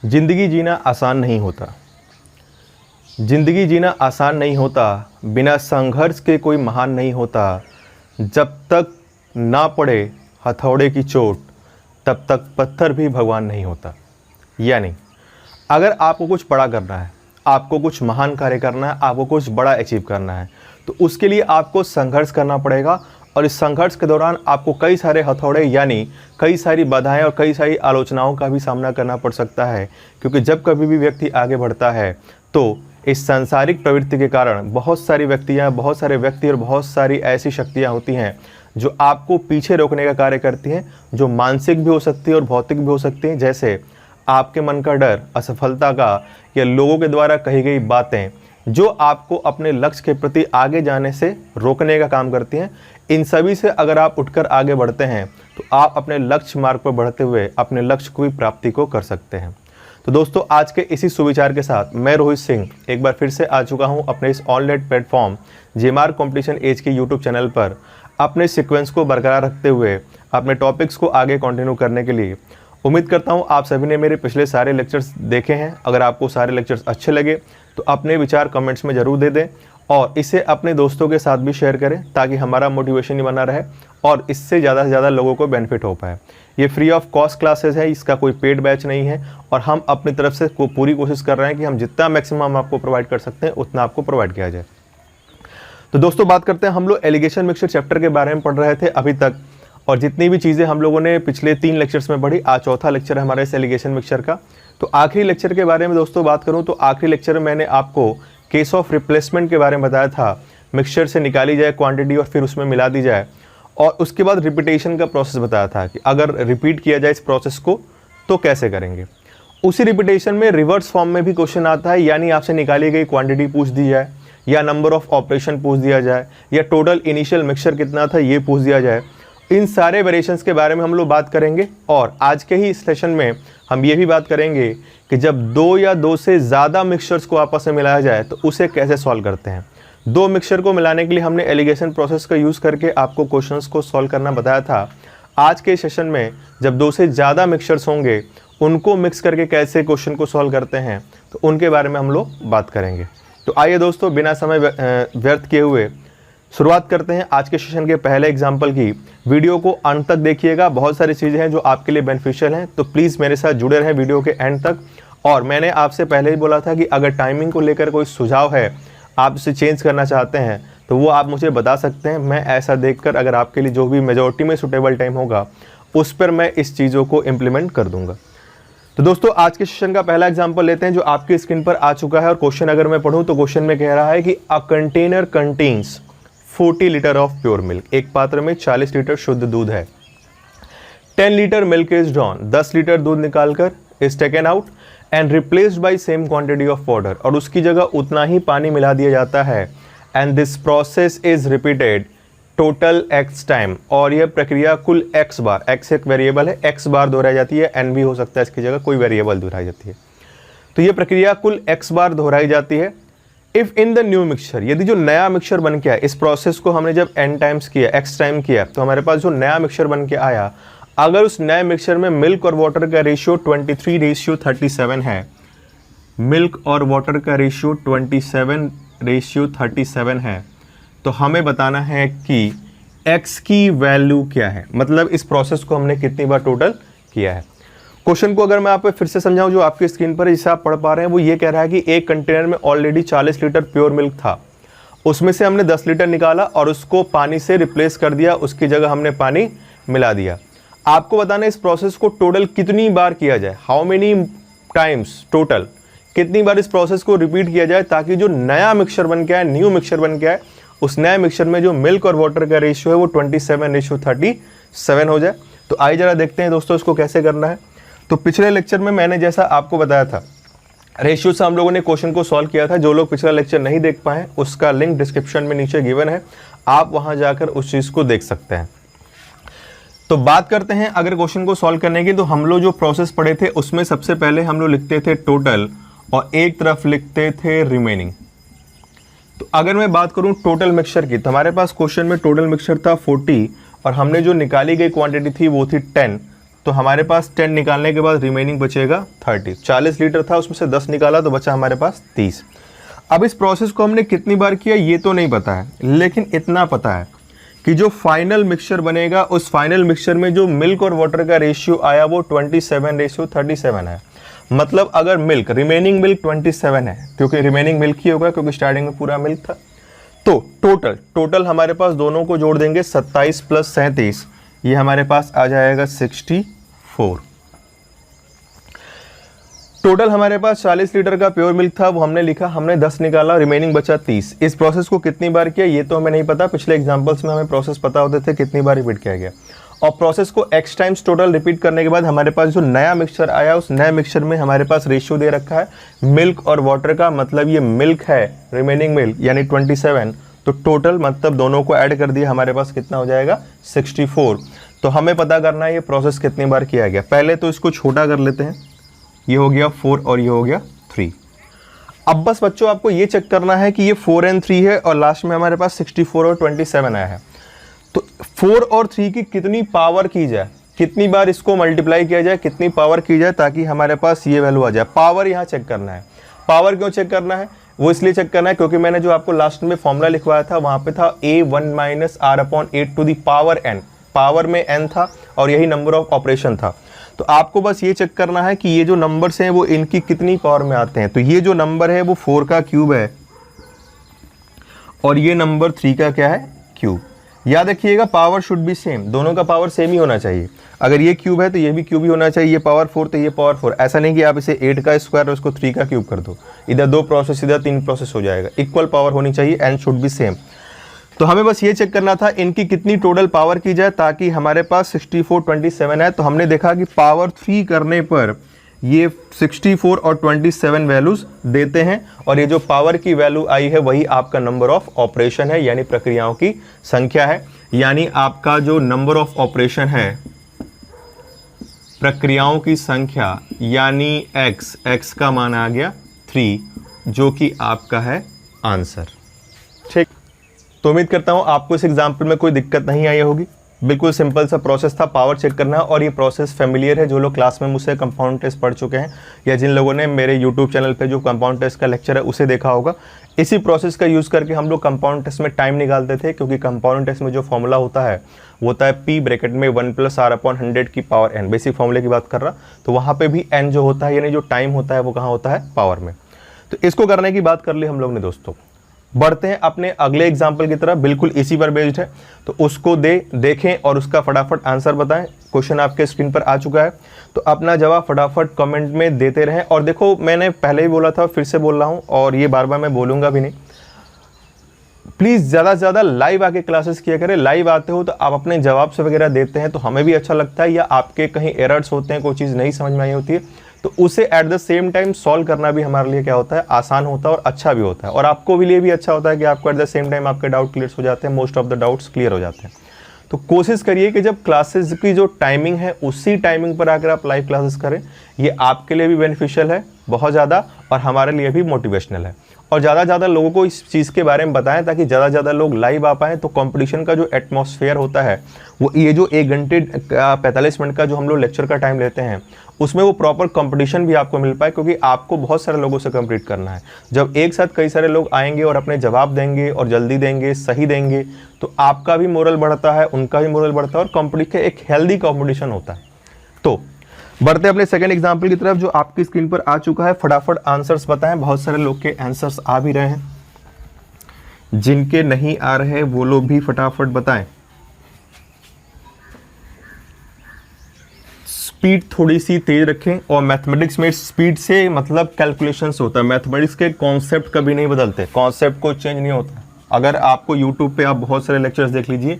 ज़िंदगी जीना आसान नहीं होता। ज़िंदगी जीना आसान नहीं होता, बिना संघर्ष के कोई महान नहीं होता। जब तक ना पड़े हथौड़े की चोट, तब तक पत्थर भी भगवान नहीं होता। यानी अगर आपको कुछ बड़ा करना है, आपको कुछ महान कार्य करना है, आपको कुछ बड़ा अचीव करना है, तो उसके लिए आपको संघर्ष करना पड़ेगा। और इस संघर्ष के दौरान आपको कई सारे हथौड़े यानी कई सारी बाधाएं और कई सारी आलोचनाओं का भी सामना करना पड़ सकता है। क्योंकि जब कभी भी व्यक्ति आगे बढ़ता है तो इस सांसारिक प्रवृत्ति के कारण बहुत सारे व्यक्ति और बहुत सारी ऐसी शक्तियाँ होती हैं जो आपको पीछे रोकने का कार्य करती हैं, जो मानसिक भी हो सकती है और भौतिक भी हो सकती हैं। जैसे आपके मन का डर, असफलता का, या लोगों के द्वारा कही गई बातें जो आपको अपने लक्ष्य के प्रति आगे जाने से रोकने का काम करती हैं। इन सभी से अगर आप उठकर आगे बढ़ते हैं तो आप अपने लक्ष्य मार्ग पर बढ़ते हुए अपने लक्ष्य को भी प्राप्ति को कर सकते हैं। तो दोस्तों, आज के इसी सुविचार के साथ मैं रोहित सिंह एक बार फिर से आ चुका हूं अपने इस ऑनलाइन प्लेटफॉर्म जेएमआर कॉम्पिटिशन एज के यूट्यूब चैनल पर अपने सीक्वेंस को बरकरार रखते हुए अपने टॉपिक्स को आगे कंटिन्यू करने के लिए। उम्मीद करता हूं आप सभी ने मेरे पिछले सारे लेक्चर्स देखे हैं। अगर आपको सारे लेक्चर्स अच्छे लगे तो अपने विचार कमेंट्स में ज़रूर दे दें और इसे अपने दोस्तों के साथ भी शेयर करें ताकि हमारा मोटिवेशन ही बना रहे और इससे ज़्यादा से ज़्यादा लोगों को बेनिफिट हो पाए। ये फ्री ऑफ कॉस्ट क्लासेस है, इसका कोई पेड बैच नहीं है और हम अपनी तरफ से पूरी कोशिश कर रहे हैं कि हम जितना मैक्सिमम आपको प्रोवाइड कर सकते हैं उतना आपको प्रोवाइड किया जाए। तो दोस्तों, बात करते हैं, हम लोग एलिगेशन मिक्सचर चैप्टर के बारे में पढ़ रहे थे अभी तक, और जितनी भी चीज़ें हम लोगों ने पिछले 3 लेक्चर्स में पढ़ी, आज चौथा लेक्चर है हमारे इस एलिगेशन मिक्सचर का। तो आखिरी लेक्चर के बारे में दोस्तों बात करूं तो आखिरी लेक्चर में मैंने आपको केस ऑफ रिप्लेसमेंट के बारे में बताया था। मिक्सचर से निकाली जाए क्वांटिटी और फिर उसमें मिला दी जाए, और उसके बाद रिपीटेशन का प्रोसेस बताया था कि अगर रिपीट किया जाए इस प्रोसेस को तो कैसे करेंगे। उसी रिपीटेशन में रिवर्स फॉर्म में भी क्वेश्चन आता है, यानी आपसे निकाली गई क्वांटिटी पूछ दी जाए, या नंबर ऑफ ऑपरेशन पूछ दिया जाए, या टोटल इनिशियल मिक्सचर कितना था ये पूछ दिया जाए। इन सारे वेरिएशंस के बारे में हम लोग बात करेंगे। और आज के ही इस सेशन में हम ये भी बात करेंगे कि जब 2 या 2 से ज़्यादा मिक्सचर्स को आपस में मिलाया जाए तो उसे कैसे सॉल्व करते हैं। 2 मिक्सचर को मिलाने के लिए हमने एलिगेशन प्रोसेस का यूज़ करके आपको क्वेश्चंस को सॉल्व करना बताया था। आज के सेशन में जब 2 से ज़्यादा मिक्सचर्स होंगे उनको मिक्स करके कैसे क्वेश्चन को सॉल्व करते हैं तो उनके बारे में हम लोग बात करेंगे। तो आइए दोस्तों, बिना समय व्यर्थ किए हुए शुरुआत करते हैं आज के सेशन के पहले एग्जाम्पल की। वीडियो को अंत तक देखिएगा, बहुत सारी चीज़ें हैं जो आपके लिए बेनिफिशियल हैं, तो प्लीज़ मेरे साथ जुड़े रहें वीडियो के एंड तक। और मैंने आपसे पहले ही बोला था कि अगर टाइमिंग को लेकर कोई सुझाव है, आप इसे चेंज करना चाहते हैं तो वो आप मुझे बता सकते हैं। मैं ऐसा देखकर अगर आपके लिए जो भी मेजॉरिटी में सूटेबल टाइम होगा उस पर मैं इस चीज़ों को इम्प्लीमेंट कर दूंगा। तो दोस्तों, आज के सेशन का पहला एग्जाम्पल लेते हैं जो आपकी स्क्रीन पर आ चुका है। और क्वेश्चन अगर मैं पढ़ूँ तो क्वेश्चन में कह रहा है कि a container contains 40 litre of pure milk. एक पात्र में 40 लीटर शुद्ध दूध है। 10 litre milk is drawn, 10 litre दूध निकालकर is taken out and replaced bye same quantity of water, और उसकी जगह उतना ही पानी मिला दिया जाता है। And this process is repeated total x time, और यह प्रक्रिया कुल x बार, x एक वेरिएबल है, x बार दोहराई जाती है, n भी हो सकता है इसकी जगह, कोई वेरिएबल दोहराई जाती है। तो यह प्रक्रिया कुल x बार दोहराई जाती है। If in the new mixture, यदि जो नया मिक्सचर बन के आया, इस प्रोसेस को हमने जब n टाइम्स किया, x टाइम किया, तो हमारे पास जो नया मिक्सचर बन के आया, अगर उस नए मिक्सचर में मिल्क और वाटर का रेशियो 23:37 है, मिल्क और वाटर का रेशियो 27:37 है, तो हमें बताना है कि x की वैल्यू क्या है। मतलब इस प्रोसेस को हमने कितनी बार टोटल किया है। क्वेश्चन को अगर मैं आप फिर से समझाऊं जो आपकी स्क्रीन पर जिसे आप पढ़ पा रहे हैं, वो ये कह रहा है कि एक कंटेनर में ऑलरेडी 40 लीटर प्योर मिल्क था, उसमें से हमने 10 लीटर निकाला और उसको पानी से रिप्लेस कर दिया, उसकी जगह हमने पानी मिला दिया। आपको बताना है इस प्रोसेस को टोटल कितनी बार किया जाए, हाउ मेनी टाइम्स, टोटल कितनी बार इस प्रोसेस को रिपीट किया जाए ताकि जो नया मिक्सचर बन के आए, न्यू मिक्सचर बन के आए, उस नए मिक्सचर में जो मिल्क और वाटर का रेशियो है वो 27:37 हो जाए। तो आइए जरा देखते हैं दोस्तों इसको कैसे करना है। तो पिछले लेक्चर में मैंने जैसा आपको बताया था, रेशियो से हम लोगों ने क्वेश्चन को सॉल्व किया था। जो लोग पिछला लेक्चर नहीं देख पाए उसका लिंक डिस्क्रिप्शन में नीचे गिवन है, आप वहां जाकर उस चीज़ को देख सकते हैं। तो बात करते हैं अगर क्वेश्चन को सॉल्व करने की, तो हम लोग जो प्रोसेस पढ़े थे उसमें सबसे पहले हम लोग लिखते थे टोटल और एक तरफ लिखते थे रिमेनिंग। तो अगर मैं बात करूं टोटल मिक्सचर की, तो हमारे पास क्वेश्चन में टोटल मिक्सचर था 40 और हमने जो निकाली गई क्वांटिटी थी वो थी 10। तो हमारे पास 10 निकालने के बाद रिमेनिंग बचेगा 30। 40 लीटर था, उसमें से 10 निकाला तो बचा हमारे पास 30। अब इस प्रोसेस को हमने कितनी बार किया ये तो नहीं पता है, लेकिन इतना पता है कि जो फाइनल मिक्सचर बनेगा उस फाइनल मिक्सचर में जो मिल्क और वाटर का रेशियो आया वो 27:37 है। मतलब अगर मिल्क, रिमेनिंग मिल्क 27 है, क्योंकि रिमेनिंग मिल्क ही होगा क्योंकि स्टार्टिंग में पूरा मिल्क था। तो टोटल हमारे पास दोनों को जोड़ देंगे 27 + 37, ये हमारे पास आ जाएगा 64। टोटल हमारे पास 40 लीटर का प्योर मिल्क था, वो हमने लिखा, हमने 10 निकाला, रिमेनिंग बचा 30। इस प्रोसेस को कितनी बार किया ये तो हमें नहीं पता, पिछले एग्जांपल्स में हमें प्रोसेस पता होते थे कितनी बार रिपीट किया गया। और प्रोसेस को x टाइम्स टोटल रिपीट करने के बाद हमारे पास जो नया मिक्सचर आया उस नए मिक्सचर में हमारे पास रेशियो दे रखा है मिल्क और वाटर का, मतलब ये मिल्क है, रिमेनिंग मिल्क यानी 27। तो टोटल मतलब दोनों को ऐड कर दिया, हमारे पास कितना हो जाएगा 64। तो हमें पता करना है ये प्रोसेस कितनी बार किया गया। पहले तो इसको छोटा कर लेते हैं, ये हो गया 4 और ये हो गया 3। अब बस बच्चों आपको ये चेक करना है कि ये 4 और 3 है और लास्ट में हमारे पास 64 और 27 आया है। तो 4 और 3 की कितनी पावर की जाए, कितनी बार इसको मल्टीप्लाई किया जाए, कितनी पावर की जाए ताकि हमारे पास ये वैल्यू आ जाए। पावर यहाँ चेक करना है। पावर क्यों चेक करना है, वो इसलिए चेक करना है क्योंकि मैंने जो आपको लास्ट में फॉर्मूला लिखवाया था वहाँ पे था a1 - r/8 to the power n, power में n था और यही नंबर ऑफ ऑपरेशन था। तो आपको बस ये चेक करना है कि ये जो नंबर्स हैं वो इनकी कितनी पावर में आते हैं। तो ये जो नंबर है वो 4 का क्यूब है और ये नंबर 3 का क्या है, क्यूब। याद रखिएगा पावर शुड बी सेम, दोनों का पावर सेम ही होना चाहिए। अगर ये क्यूब है तो ये भी क्यूब ही होना चाहिए, ये पावर 4 तो ये पावर 4। ऐसा नहीं कि आप इसे 8 का स्क्वायर और उसको 3 का क्यूब कर दो, इधर 2 प्रोसेस इधर 3 प्रोसेस हो जाएगा। इक्वल पावर होनी चाहिए एंड शुड बी सेम। तो हमें बस ये चेक करना था इनकी कितनी टोटल पावर की जाए ताकि हमारे पास 64 27 है। तो हमने देखा कि पावर 3 करने पर ये 64 और 27 वैल्यूज देते हैं और ये जो पावर की वैल्यू आई है वही आपका नंबर ऑफ ऑपरेशन है, यानी प्रक्रियाओं की संख्या है। यानी आपका जो नंबर ऑफ ऑपरेशन है, प्रक्रियाओं की संख्या, यानी x का मान आ गया 3, जो कि आपका है आंसर। ठीक, तो उम्मीद करता हूं आपको इस एग्जाम्पल में कोई दिक्कत नहीं आई होगी। बिल्कुल सिंपल सा प्रोसेस था, पावर चेक करना, और ये प्रोसेस फेमिलियर है जो लोग क्लास में मुझसे कंपाउंड टेस्ट पढ़ चुके हैं या जिन लोगों ने मेरे यूट्यूब चैनल पे जो कंपाउंड टेस्ट का लेक्चर है उसे देखा होगा। इसी प्रोसेस का यूज़ करके हम लोग कंपाउंड टेस्ट में टाइम निकालते थे, क्योंकि कंपाउंड टेस्ट में जो फॉर्मूला होता है वो होता है p ब्रैकेट में 1 + r/100 की पावर n, बेसिक फॉर्मूले की बात कर रहा। तो वहाँ पर भी n जो होता है यानी जो टाइम होता है वो कहाँ होता है, पावर में। तो इसको करने की बात कर ली हम लोग ने दोस्तों। बढ़ते हैं अपने अगले एग्जाम्पल की तरफ, बिल्कुल इसी पर बेस्ड है, तो उसको देखें और उसका फटाफट आंसर बताएं। क्वेश्चन आपके स्क्रीन पर आ चुका है, तो अपना जवाब फटाफट कमेंट में देते रहें। और देखो मैंने पहले ही बोला था, फिर से बोल रहा हूं और ये बार बार मैं बोलूंगा भी नहीं, प्लीज़ ज़्यादा से ज़्यादा लाइव आके क्लासेस किया करें। लाइव आते हो तो आप अपने जवाब से वगैरह देते हैं तो हमें भी अच्छा लगता है, या आपके कहीं एरर्स होते हैं, कोई चीज़ नहीं समझ में आई होती है तो उसे at the same time solve करना भी हमारे लिए क्या होता है, आसान होता है और अच्छा भी होता है। और आपको भी लिए भी अच्छा होता है कि आपको एट द सेम टाइम आपके डाउट क्लियर हो जाते हैं, most of the doubts clear हो जाते हैं। तो कोशिश करिए कि जब क्लासेस की जो टाइमिंग है उसी टाइमिंग पर आकर आप लाइव क्लासेस करें। ये आपके लिए भी बेनिफिशियल है बहुत ज़्यादा और हमारे लिए भी मोटिवेशनल है। और ज़्यादा से ज़्यादा लोगों को इस चीज़ के बारे में बताएं ताकि ज़्यादा से ज़्यादा लोग लाइव आ पाएँ। तो कंपटीशन का जो एटमॉस्फेयर होता है वो ये जो 1 घंटे 45 मिनट का जो हम लोग लेक्चर का टाइम लेते हैं उसमें वो प्रॉपर कंपटीशन भी आपको मिल पाए, क्योंकि आपको बहुत सारे लोगों से कंप्लीट करना है। जब एक साथ कई सारे लोग आएंगे और अपने जवाब देंगे और जल्दी देंगे, सही देंगे, तो आपका भी मोरल बढ़ता है, उनका भी मोरल बढ़ता है और कंपटीशन एक हेल्दी कंपटीशन होता है। तो बढ़ते अपने सेकंड एग्जाम्पल की तरफ जो आपकी स्क्रीन पर आ चुका है। फटाफट आंसर्स बताएं, बहुत सारे लोग के आंसर्स आ भी रहे हैं, जिनके नहीं आ रहे वो लोग भी फटाफट बताएं। स्पीड थोड़ी सी तेज रखें, और मैथमेटिक्स में स्पीड से मतलब कैलकुलेशंस होता है, मैथमेटिक्स के कॉन्सेप्ट कभी नहीं बदलते, कॉन्सेप्ट को चेंज नहीं होता। अगर आपको यूट्यूब पे आप बहुत सारे लेक्चर्स देख लीजिए,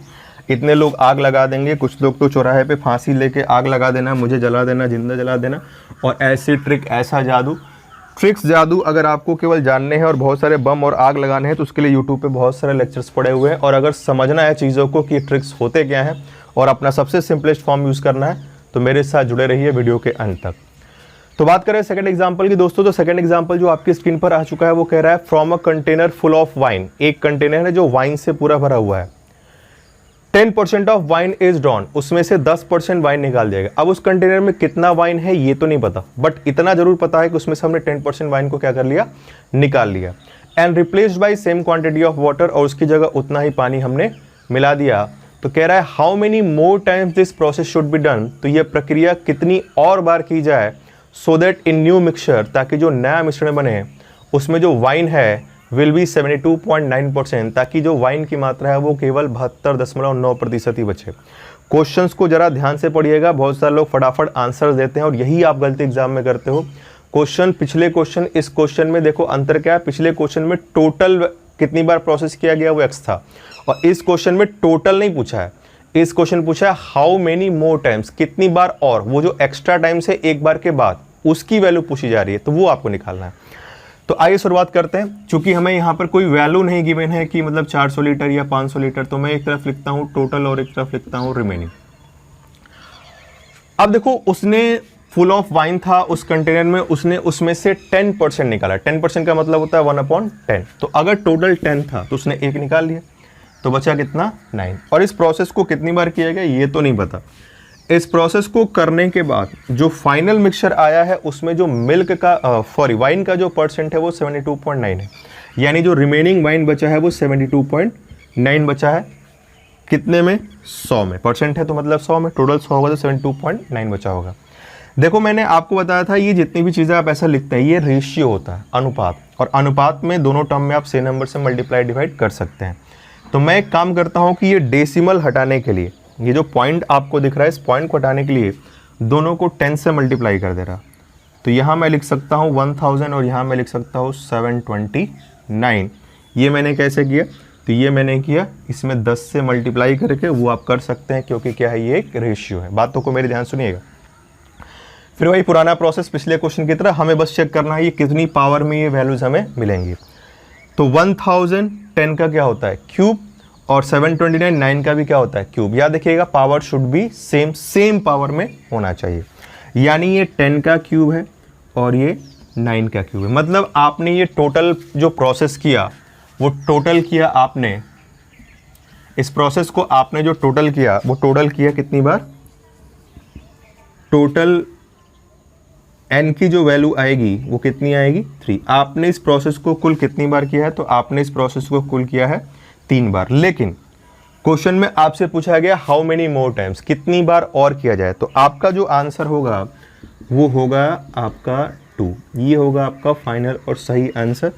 इतने लोग आग लगा देंगे, कुछ लोग तो चौराहे पे फांसी लेके आग लगा देना, मुझे जला देना, जिंदा जला देना, और ऐसी ट्रिक, ऐसा जादू, ट्रिक्स जादू अगर आपको केवल जानने हैं और बहुत सारे बम और आग लगाने हैं तो उसके लिए यूट्यूब पे बहुत सारे लेक्चर्स पड़े हुए हैं। और अगर समझना है चीज़ों को कि ट्रिक्स होते क्या हैं और अपना सबसे सिंपलेस्ट फॉर्म यूज़ करना है तो मेरे साथ जुड़े रहिए वीडियो के अंत तक। तो बात करें सेकंड एग्जांपल की दोस्तों, तो सेकंड एग्जांपल जो आपकी स्क्रीन पर आ चुका है वो कह रहा है from a container full of wine. एक कंटेनर है जो वाइन से पूरा भरा हुआ है। 10% ऑफ वाइन इज ड्रॉन, उसमें से 10% वाइन निकाल दिया गया। अब उस कंटेनर में कितना वाइन है ये तो नहीं पता, बट इतना जरूर पता है कि उसमें से हमने 10% वाइन को क्या कर लिया, निकाल लिया। And replaced by same quantity of water, और उसकी जगह उतना ही पानी हमने मिला दिया। तो कह रहा है how many more times this process should be done, तो यह प्रक्रिया कितनी और बार की जाए, so that in new mixture, ताकि जो नया मिश्रण बने उसमें जो वाइन है विल बी 72.9%, ताकि जो वाइन की मात्रा है वो केवल 72.9% ही बचे। क्वेश्चंस को जरा ध्यान से पढ़िएगा, बहुत सारे लोग फटाफट आंसर देते हैं और यही आप गलती एग्जाम में करते हो। क्वेश्चन, पिछले क्वेश्चन इस क्वेश्चन में देखो अंतर क्या है, पिछले क्वेश्चन में टोटल कितनी बार प्रोसेस किया गया वो एक्स था, और इस क्वेश्चन में टोटल नहीं पूछा है, इस क्वेश्चन पूछा है हाउ मेनी मोर टाइम्स, कितनी बार, और वो जो एक्स्ट्रा टाइम से एक बार के बाद उसकी वैल्यू पूछी जा रही है, तो वो आपको निकालना है। तो आइए शुरुआत करते हैं। चूंकि हमें यहाँ पर कोई वैल्यू नहीं गिवन है कि मतलब 400 लीटर या 500 लीटर, तो मैं एक तरफ लिखता हूँ टोटल और एक तरफ लिखता हूँ रिमेनिंग। अब देखो उसने फुल ऑफ वाइन था उस कंटेनर में, उसने उसमें से 10% निकाला। 10% का मतलब होता है 1/10। तो अगर टोटल 10 था तो उसने 1 निकाल लिया, तो बचा कितना, 9। और इस प्रोसेस को कितनी बार किया गया ये तो नहीं पता। इस प्रोसेस को करने के बाद जो फाइनल मिक्सचर आया है उसमें जो मिल्क का वाइन का जो परसेंट है वो 72.9 है, यानी जो रिमेनिंग वाइन बचा है वो 72.9 बचा है। कितने में, 100 में, परसेंट है तो मतलब 100 में, टोटल 100 होगा तो 72.9 बचा होगा। देखो मैंने आपको बताया था ये जितनी भी चीज़ें आप ऐसा लिखते हैं ये रेशियो होता है, अनुपात, और अनुपात में दोनों टर्म में आप सेम नंबर से मल्टीप्लाई डिवाइड कर सकते हैं। तो मैं एक काम करता हूँ कि ये डेसिमल हटाने के लिए, ये जो पॉइंट आपको दिख रहा है इस पॉइंट को हटाने के लिए दोनों को 10 से मल्टीप्लाई कर दे रहा। तो यहाँ मैं लिख सकता हूँ 1000 और यहाँ मैं लिख सकता हूँ 729। ये मैंने कैसे किया, तो ये मैंने किया इसमें 10 से मल्टीप्लाई करके, वो आप कर सकते हैं क्योंकि क्या है ये एक रेशियो है। बातों को मेरे ध्यान सुनिएगा। फिर वही पुराना प्रोसेस पिछले क्वेश्चन की तरह, हमें बस चेक करना है ये कितनी पावर में ये वैल्यूज हमें मिलेंगी। तो 1010 का क्या होता है, क्यूब, और 729 9 का भी क्या होता है, क्यूब। याद रखिएगा power should be same power में होना चाहिए, यानी ये 10 का क्यूब है और ये 9 का क्यूब है। मतलब आपने ये टोटल जो प्रोसेस किया वो टोटल किया आपने, इस प्रोसेस को आपने जो टोटल किया वो टोटल किया कितनी बार, टोटल n की जो वैल्यू आएगी वो कितनी आएगी, 3। आपने इस प्रोसेस को कुल कितनी बार किया है, तो आपने इस प्रोसेस को कुल किया है 3 बार। लेकिन क्वेश्चन में आपसे पूछा गया हाउ मेनी मोर टाइम्स, कितनी बार और किया जाए, तो आपका जो आंसर होगा वो होगा आपका 2। ये होगा आपका फाइनल और सही आंसर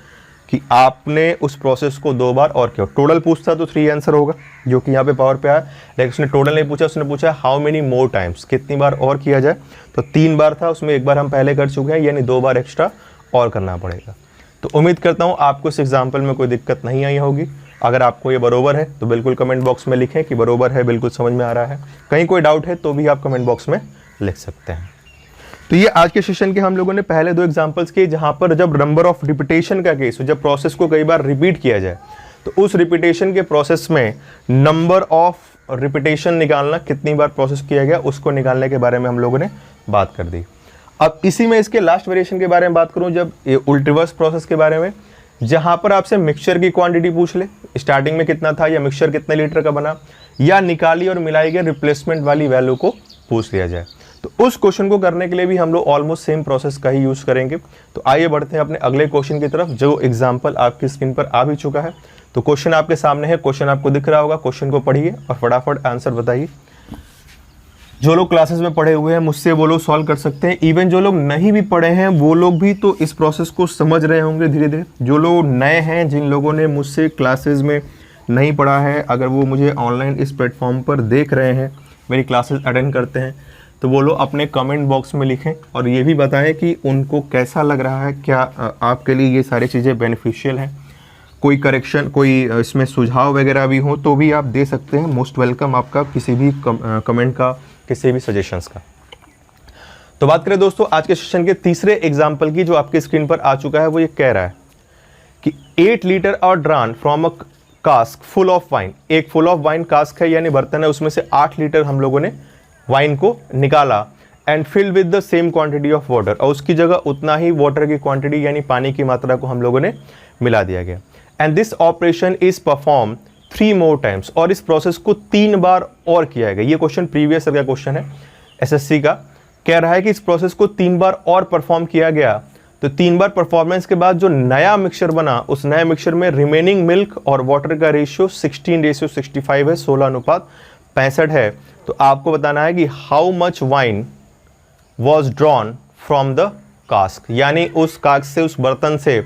कि आपने उस प्रोसेस को 2 बार और किया। टोटल पूछता तो 3 आंसर होगा जो कि यहाँ पे पावर पे आया, लेकिन उसने टोटल नहीं पूछा, उसने पूछा हाउ मेनी मोर टाइम्स, कितनी बार और किया जाए। तो 3 बार था, उसमें 1 बार हम पहले कर चुके हैं, यानी 2 बार एक्स्ट्रा और करना पड़ेगा। तो उम्मीद करता हूँ आपको इस एग्जाम्पल में कोई दिक्कत नहीं आई होगी। अगर आपको ये बरोबर है तो बिल्कुल कमेंट बॉक्स में लिखें कि बरोबर है, बिल्कुल समझ में आ रहा है। कहीं कोई डाउट है तो भी आप कमेंट बॉक्स में लिख सकते हैं। तो ये आज के सेशन के हम लोगों ने पहले 2 एग्जांपल्स किए जहां पर जब नंबर ऑफ रिपीटेशन का केस हो, जब प्रोसेस को कई बार रिपीट किया जाए, तो उस रिपीटेशन के प्रोसेस में नंबर ऑफ रिपीटेशन निकालना, कितनी बार प्रोसेस किया गया उसको निकालने के बारे में हम लोगों ने बात कर दी। अब इसी में इसके लास्ट वेरिएशन के बारे में बात करूं, जब ये उल्टीवर्स प्रोसेस के बारे में, जहां पर आपसे मिक्सचर की क्वांटिटी पूछ ले, स्टार्टिंग में कितना था या मिक्सचर कितने लीटर का बना, या निकाली और मिलाई गई रिप्लेसमेंट वाली वैल्यू को पूछ लिया जाए, तो उस क्वेश्चन को करने के लिए भी हम लोग ऑलमोस्ट सेम प्रोसेस का ही यूज करेंगे। तो आइए बढ़ते हैं अपने अगले क्वेश्चन की तरफ, जो एग्जांपल आपकी स्क्रीन पर आ भी चुका है। तो क्वेश्चन आपके सामने है, क्वेश्चन आपको दिख रहा होगा, क्वेश्चन को पढ़िए और फटाफट आंसर बताइए। जो लोग क्लासेस में पढ़े हुए हैं मुझसे वो लोग सॉल्व कर सकते हैं, इवन जो लोग नहीं भी पढ़े हैं वो लोग भी तो इस प्रोसेस को समझ रहे होंगे धीरे धीरे। जो लोग नए हैं, जिन लोगों ने मुझसे क्लासेस में नहीं पढ़ा है, अगर वो मुझे ऑनलाइन इस प्लेटफॉर्म पर देख रहे हैं, मेरी क्लासेस अटेंड करते हैं, तो वो लोग अपने कमेंट बॉक्स में लिखें और ये भी बताएं कि उनको कैसा लग रहा है, क्या आपके लिए ये सारी चीज़ें बेनिफिशियल हैं। कोई करेक्शन, कोई इसमें सुझाव वगैरह भी हो तो भी आप दे सकते हैं। मोस्ट वेलकम आपका किसी भी कमेंट का, किसी भी सजेशंस का। तो बात करें दोस्तों आज के सेशन के तीसरे एग्जाम्पल की, जो आपकी स्क्रीन पर आ चुका है। वो ये कह रहा है कि 8 litre are drawn from a cask full of wine. एक फुल ऑफ वाइन कास्क है यानी बर्तन है, उसमें से 8 लीटर हम लोगों ने वाइन को निकाला and fill with the same quantity of water, और उसकी जगह उतना ही वाटर की क्वांटिटी यानी पानी की मात्रा को हम लोगों ने मिला दिया गया। And this operation is perform 3 more times, और इस प्रोसेस को 3 बार और किया गया। ये क्वेश्चन प्रीवियस ईयर का क्वेश्चन है एसएससी का, कह रहा है कि इस प्रोसेस को 3 बार और परफॉर्म किया गया। तो 3 बार परफॉर्मेंस के बाद जो नया मिक्सचर बना, उस नए मिक्सचर में रिमेनिंग मिल्क और वाटर का रेशियो 16:65 है, 16:65 है। तो आपको बताना है कि how much wine was drawn from the cask, यानी उस कास्क से, उस बर्तन से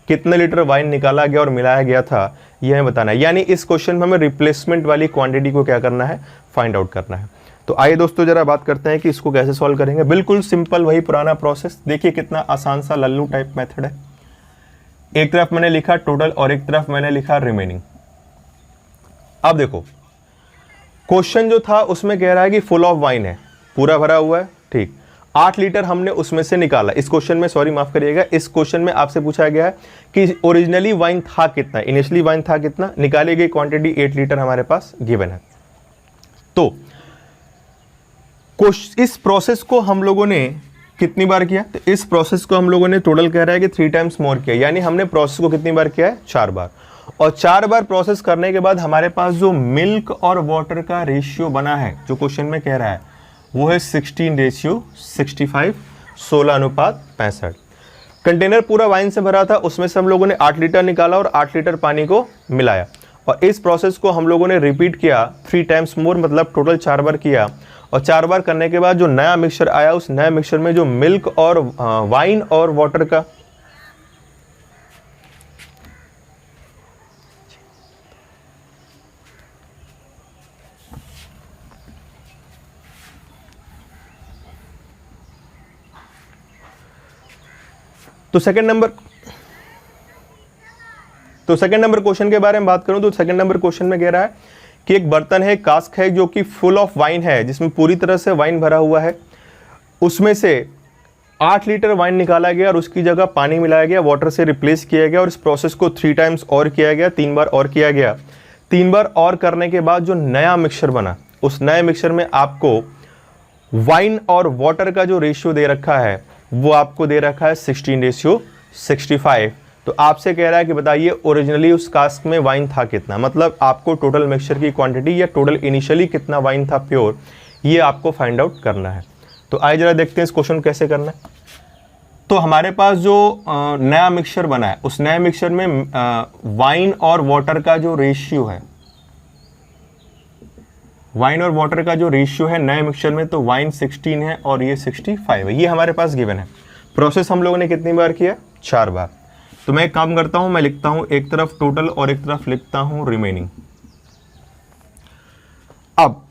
कितने लीटर वाइन निकाला गया और मिलाया गया था, यह हमें बताना है। यानी इस क्वेश्चन में हमें रिप्लेसमेंट वाली क्वांटिटी को क्या करना है, फाइंड आउट करना है। तो आइए दोस्तों जरा बात करते हैं कि इसको कैसे सॉल्व करेंगे। बिल्कुल सिंपल, वही पुराना प्रोसेस। देखिए कितना आसान सा लल्लू टाइप मेथड है। एक तरफ मैंने लिखा टोटल और एक तरफ मैंने लिखा रिमेनिंग। अब देखो क्वेश्चन जो था उसमें कह रहा है कि फुल ऑफ वाइन है, पूरा भरा हुआ है, ठीक। 8 लीटर हमने उसमें से निकाला। इस क्वेश्चन में, सॉरी माफ करिएगा, इस क्वेश्चन में आपसे पूछा गया है कि ओरिजिनली वाइन था कितना, इनिशियली वाइन था कितना, निकाली गई क्वांटिटी 8 लीटर हमारे पास गिवन है। तो इस प्रोसेस को हम लोगों ने कितनी बार किया, तो इस प्रोसेस को हम लोगों ने टोटल कह रहा है कि 3 टाइम्स मोर किया, यानी हमने प्रोसेस को कितनी बार किया है, 4 बार। और 4 बार प्रोसेस करने के बाद हमारे पास जो मिल्क और वाटर का रेशियो बना है, जो क्वेश्चन में कह रहा है, वो है 16:65, 16:65। कंटेनर पूरा वाइन से भरा था, उसमें से हम लोगों ने 8 लीटर निकाला और 8 लीटर पानी को मिलाया। और इस प्रोसेस को हम लोगों ने रिपीट किया 3 टाइम्स मोर, मतलब टोटल 4 बार किया। और 4 बार करने के बाद जो नया मिक्सचर आया, उस नए मिक्सचर में जो मिल्क और वाइन और वाटर का तो सेकंड नंबर क्वेश्चन के बारे में बात करूं तो सेकंड नंबर क्वेश्चन में कह रहा है कि एक बर्तन है, कास्क है, जो कि फुल ऑफ वाइन है, जिसमें पूरी तरह से वाइन भरा हुआ है। उसमें से 8 लीटर वाइन निकाला गया और उसकी जगह पानी मिलाया गया, वाटर से रिप्लेस किया गया। और इस प्रोसेस को 3 टाइम्स और किया गया, 3 बार और किया गया। 3 बार और करने के बाद जो नया मिक्सचर बना, उस नए मिक्सचर में आपको वाइन और वाटर का जो रेशियो दे रखा है, वो आपको दे रखा है 16:65। तो आपसे कह रहा है कि बताइए ओरिजिनली उस कास्क में वाइन था कितना, मतलब आपको टोटल मिक्सचर की क्वांटिटी या टोटल इनिशियली कितना वाइन था प्योर, ये आपको फाइंड आउट करना है। तो आइए जरा देखते हैं इस क्वेश्चन कैसे करना है। तो हमारे पास जो नया मिक्सचर बना है, उस नए मिक्सचर में वाइन और वाटर का जो रेशियो है, वाइन और वाटर का जो रेशियो है नए मिक्सचर में, तो वाइन 16 है और ये 65 है। ये हमारे पास गिवन है। प्रोसेस हम लोगों ने कितनी बार किया, 4 बार। तो मैं एक काम करता हूं, मैं लिखता हूं एक तरफ टोटल और एक तरफ लिखता हूं रिमेनिंग। अब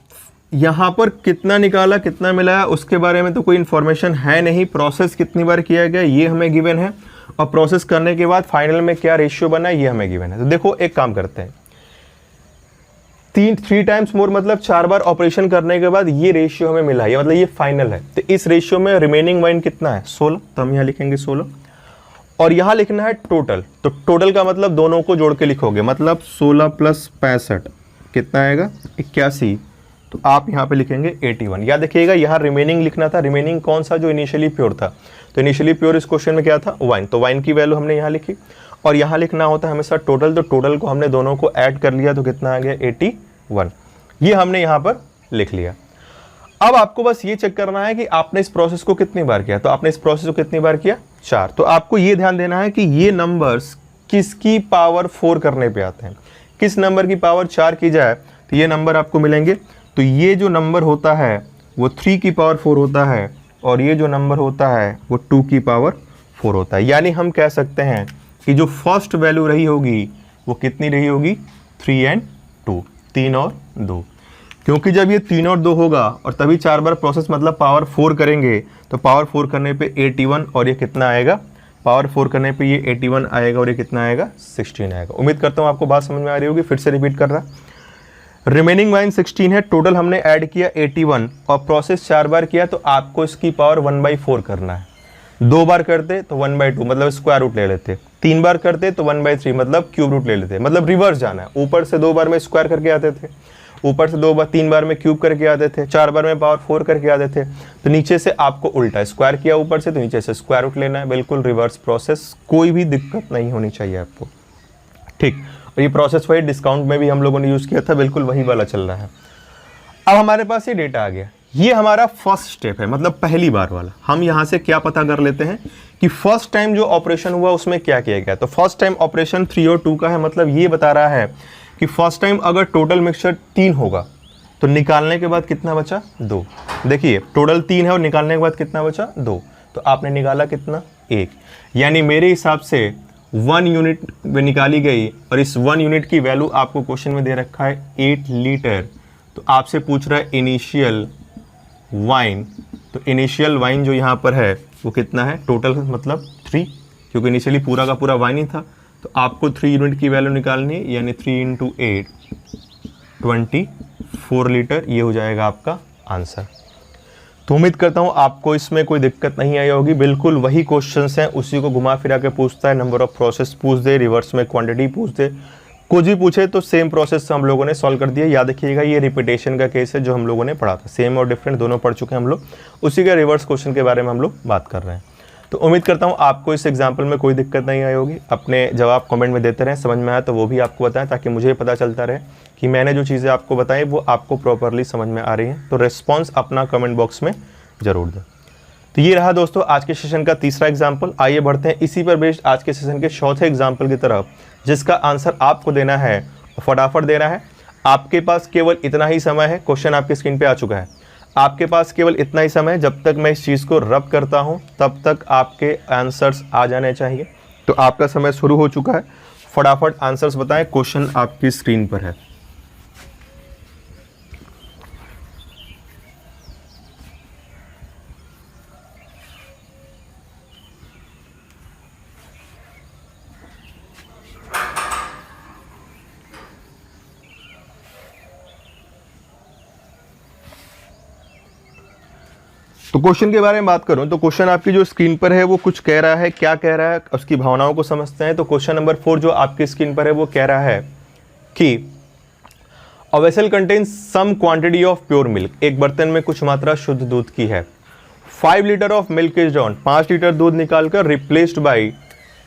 यहां पर कितना निकाला, कितना मिलाया, उसके बारे में तो कोई इंफॉर्मेशन है नहीं। प्रोसेस कितनी बार किया गया, ये हमें गिवन है। और प्रोसेस करने के बाद फाइनल में क्या रेशियो बना, ये हमें गिवन है। तो देखो एक काम करते हैं, 3 टाइम्स मोर मतलब 4 बार ऑपरेशन करने के बाद ये रेशियो हमें मिला है, मतलब ये फाइनल है। तो इस रेशियो में रिमेनिंग वाइन कितना है, 16। तो हम यहाँ लिखेंगे 16 और यहाँ लिखना है टोटल। तो टोटल का मतलब दोनों को जोड़ के लिखोगे, मतलब 16 + 65 कितना आएगा, 81। तो आप यहाँ पे लिखेंगे 81। याद रखिएगा यहाँ रिमेनिंग लिखना था। रिमेनिंग कौन सा, जो इनिशियली प्योर था। तो इनिशियली प्योर इस क्वेश्चन में क्या था, वाइन। तो वाइन की वैल्यू हमने यहाँ लिखी और यहाँ लिखना होता है हमेशा टोटल। तो टोटल को हमने दोनों को ऐड कर लिया, तो कितना आ गया 81। ये हमने यहाँ पर लिख लिया। अब आपको बस ये चेक करना है कि आपने इस प्रोसेस को कितनी बार किया। तो आपने इस प्रोसेस को कितनी बार किया, 4। तो आपको ये ध्यान देना है कि ये नंबर्स किसकी पावर 4 करने पे आते हैं। किस नंबर की पावर 4 की जाए तो ये नंबर आपको मिलेंगे। तो ये जो नंबर होता है वो 3 की पावर 4 होता है और ये जो नंबर होता है वो 2 की पावर 4 होता है। यानी हम कह सकते हैं कि जो फर्स्ट वैल्यू रही होगी वो कितनी रही होगी, 3 और 2, 3 और 2। क्योंकि जब ये 3 और 2 होगा और तभी 4 बार प्रोसेस मतलब पावर 4 करेंगे, तो पावर 4 करने पे 81 और ये कितना आएगा, पावर 4 करने पे ये 81 आएगा और ये कितना आएगा, 16 आएगा। उम्मीद करता हूँ आपको बात समझ में आ रही होगी। फिर से रिपीट कर रहा, रिमेनिंग वाइन 16 है, टोटल हमने ऐड किया 81 और प्रोसेस 4 बार किया। तो आपको इसकी पावर 1/4 करना है। 2 बार करते तो 1/2 मतलब स्क्वायर रूट ले लेते, 3 बार करते तो 1/3 मतलब क्यूब रूट ले लेते, मतलब रिवर्स जाना है। ऊपर से 2 बार में स्क्वायर करके आते थे, ऊपर से 3 बार में क्यूब करके आते थे, 4 बार में पावर 4 करके आते थे। तो नीचे से आपको उल्टा स्क्वायर किया ऊपर से, तो नीचे से स्क्वायर रूट लेना है। बिल्कुल रिवर्स प्रोसेस, कोई भी दिक्कत नहीं होनी चाहिए आपको, ठीक। और ये प्रोसेस वही डिस्काउंट में भी हम लोगों ने यूज़ किया था, बिल्कुल वही वाला चल रहा है। अब हमारे पास ये डेटा आ गया, ये हमारा फर्स्ट स्टेप है, मतलब पहली बार वाला। हम यहाँ से क्या पता कर लेते हैं कि फर्स्ट टाइम जो ऑपरेशन हुआ उसमें क्या किया गया। तो फर्स्ट टाइम ऑपरेशन 3 और 2 का है, मतलब ये बता रहा है कि फर्स्ट टाइम अगर टोटल मिक्सचर 3 होगा तो निकालने के बाद कितना बचा, 2। देखिए टोटल 3 है और निकालने के बाद कितना बचा, 2। तो आपने निकाला कितना, 1। यानी मेरे हिसाब से 1 यूनिट में निकाली गई, और इस 1 यूनिट की वैल्यू आपको क्वेश्चन में दे रखा है 8 लीटर। तो आपसे पूछ रहा है इनिशियल वाइन, तो इनिशियल वाइन जो यहाँ पर है वो कितना है, टोटल मतलब 3, क्योंकि इनिशियली पूरा का पूरा वाइन ही था। तो आपको 3 यूनिट की वैल्यू निकालनी है, यानी 3 × 8 24 लीटर, ये हो जाएगा आपका आंसर। तो उम्मीद करता हूँ आपको इसमें कोई दिक्कत नहीं आई होगी। बिल्कुल वही क्वेश्चंस हैं, उसी को घुमा फिरा के पूछता है, नंबर ऑफ प्रोसेस पूछ दे, रिवर्स में क्वांटिटी पूछ दे, कुछ भी पूछे तो सेम प्रोसेस से हम लोगों ने सॉल्व कर दिया। याद रखिएगा ये रिपीटेशन का केस है जो हम लोगों ने पढ़ा था, सेम और डिफरेंट दोनों पढ़ चुके हैं हम लोग, उसी का रिवर्स क्वेश्चन के बारे में हम लोग बात कर रहे हैं। तो उम्मीद करता हूँ आपको इस एग्जाम्पल में कोई दिक्कत नहीं आई होगी। अपने जवाब कमेंट में देते रहें, समझ में आया तो वो भी आपको बताएं, ताकि मुझे पता चलता रहे कि मैंने जो चीज़ें आपको बताई वो आपको प्रॉपरली समझ में आ रही हैं। तो रिस्पॉन्स अपना कमेंट बॉक्स में ज़रूर दें। तो ये रहा दोस्तों आज के सेशन का तीसरा एग्जाम्पल। आइए बढ़ते हैं इसी पर बेस्ड आज के सेशन के चौथे एग्जाम्पल की तरफ, जिसका आंसर आपको देना है, फटाफट देना है। आपके पास केवल इतना ही समय है, क्वेश्चन आपकी स्क्रीन पे आ चुका है। आपके पास केवल इतना ही समय है, जब तक मैं इस चीज़ को रब करता हूँ तब तक आपके आंसर्स आ जाने चाहिए। तो आपका समय शुरू हो चुका है, फटाफट आंसर्स बताएं, क्वेश्चन आपकी स्क्रीन पर है। तो क्वेश्चन के बारे में बात करूं तो क्वेश्चन आपकी जो स्क्रीन पर है वो कुछ कह रहा है, क्या कह रहा है उसकी भावनाओं को समझते हैं। तो क्वेश्चन नंबर 4 जो आपकी स्क्रीन पर है वो कह रहा है कि a vessel contains some quantity of pure milk, एक बर्तन में कुछ मात्रा शुद्ध दूध की है। 5 litre of milk is drawn, 5 litre दूध निकालकर replaced by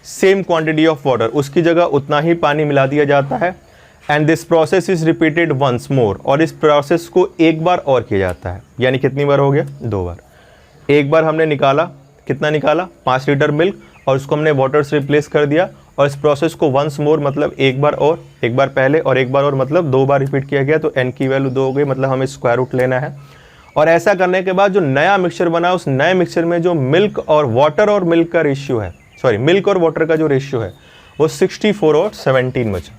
same quantity of water, उसकी जगह उतना ही पानी मिला दिया जाता है। And this process is repeated once more, और इस प्रोसेस को एक बार और किया जाता है। यानी कितनी बार हो गया, 2 बार। एक बार हमने निकाला, कितना निकाला, 5 लीटर मिल्क, और उसको हमने वाटर से रिप्लेस कर दिया, और इस प्रोसेस को वंस मोर मतलब एक बार और, एक बार पहले और एक बार और, मतलब 2 बार रिपीट किया गया। तो n की वैल्यू 2 हो गई, मतलब हमें स्क्वायर रूट लेना है। और ऐसा करने के बाद जो नया मिक्सचर बना, उस नए मिक्सचर में जो मिल्क और वाटर और मिल्क का रेशियो है, सॉरी मिल्क और वाटर का जो रेशियो है वो 64 और 17 बचा।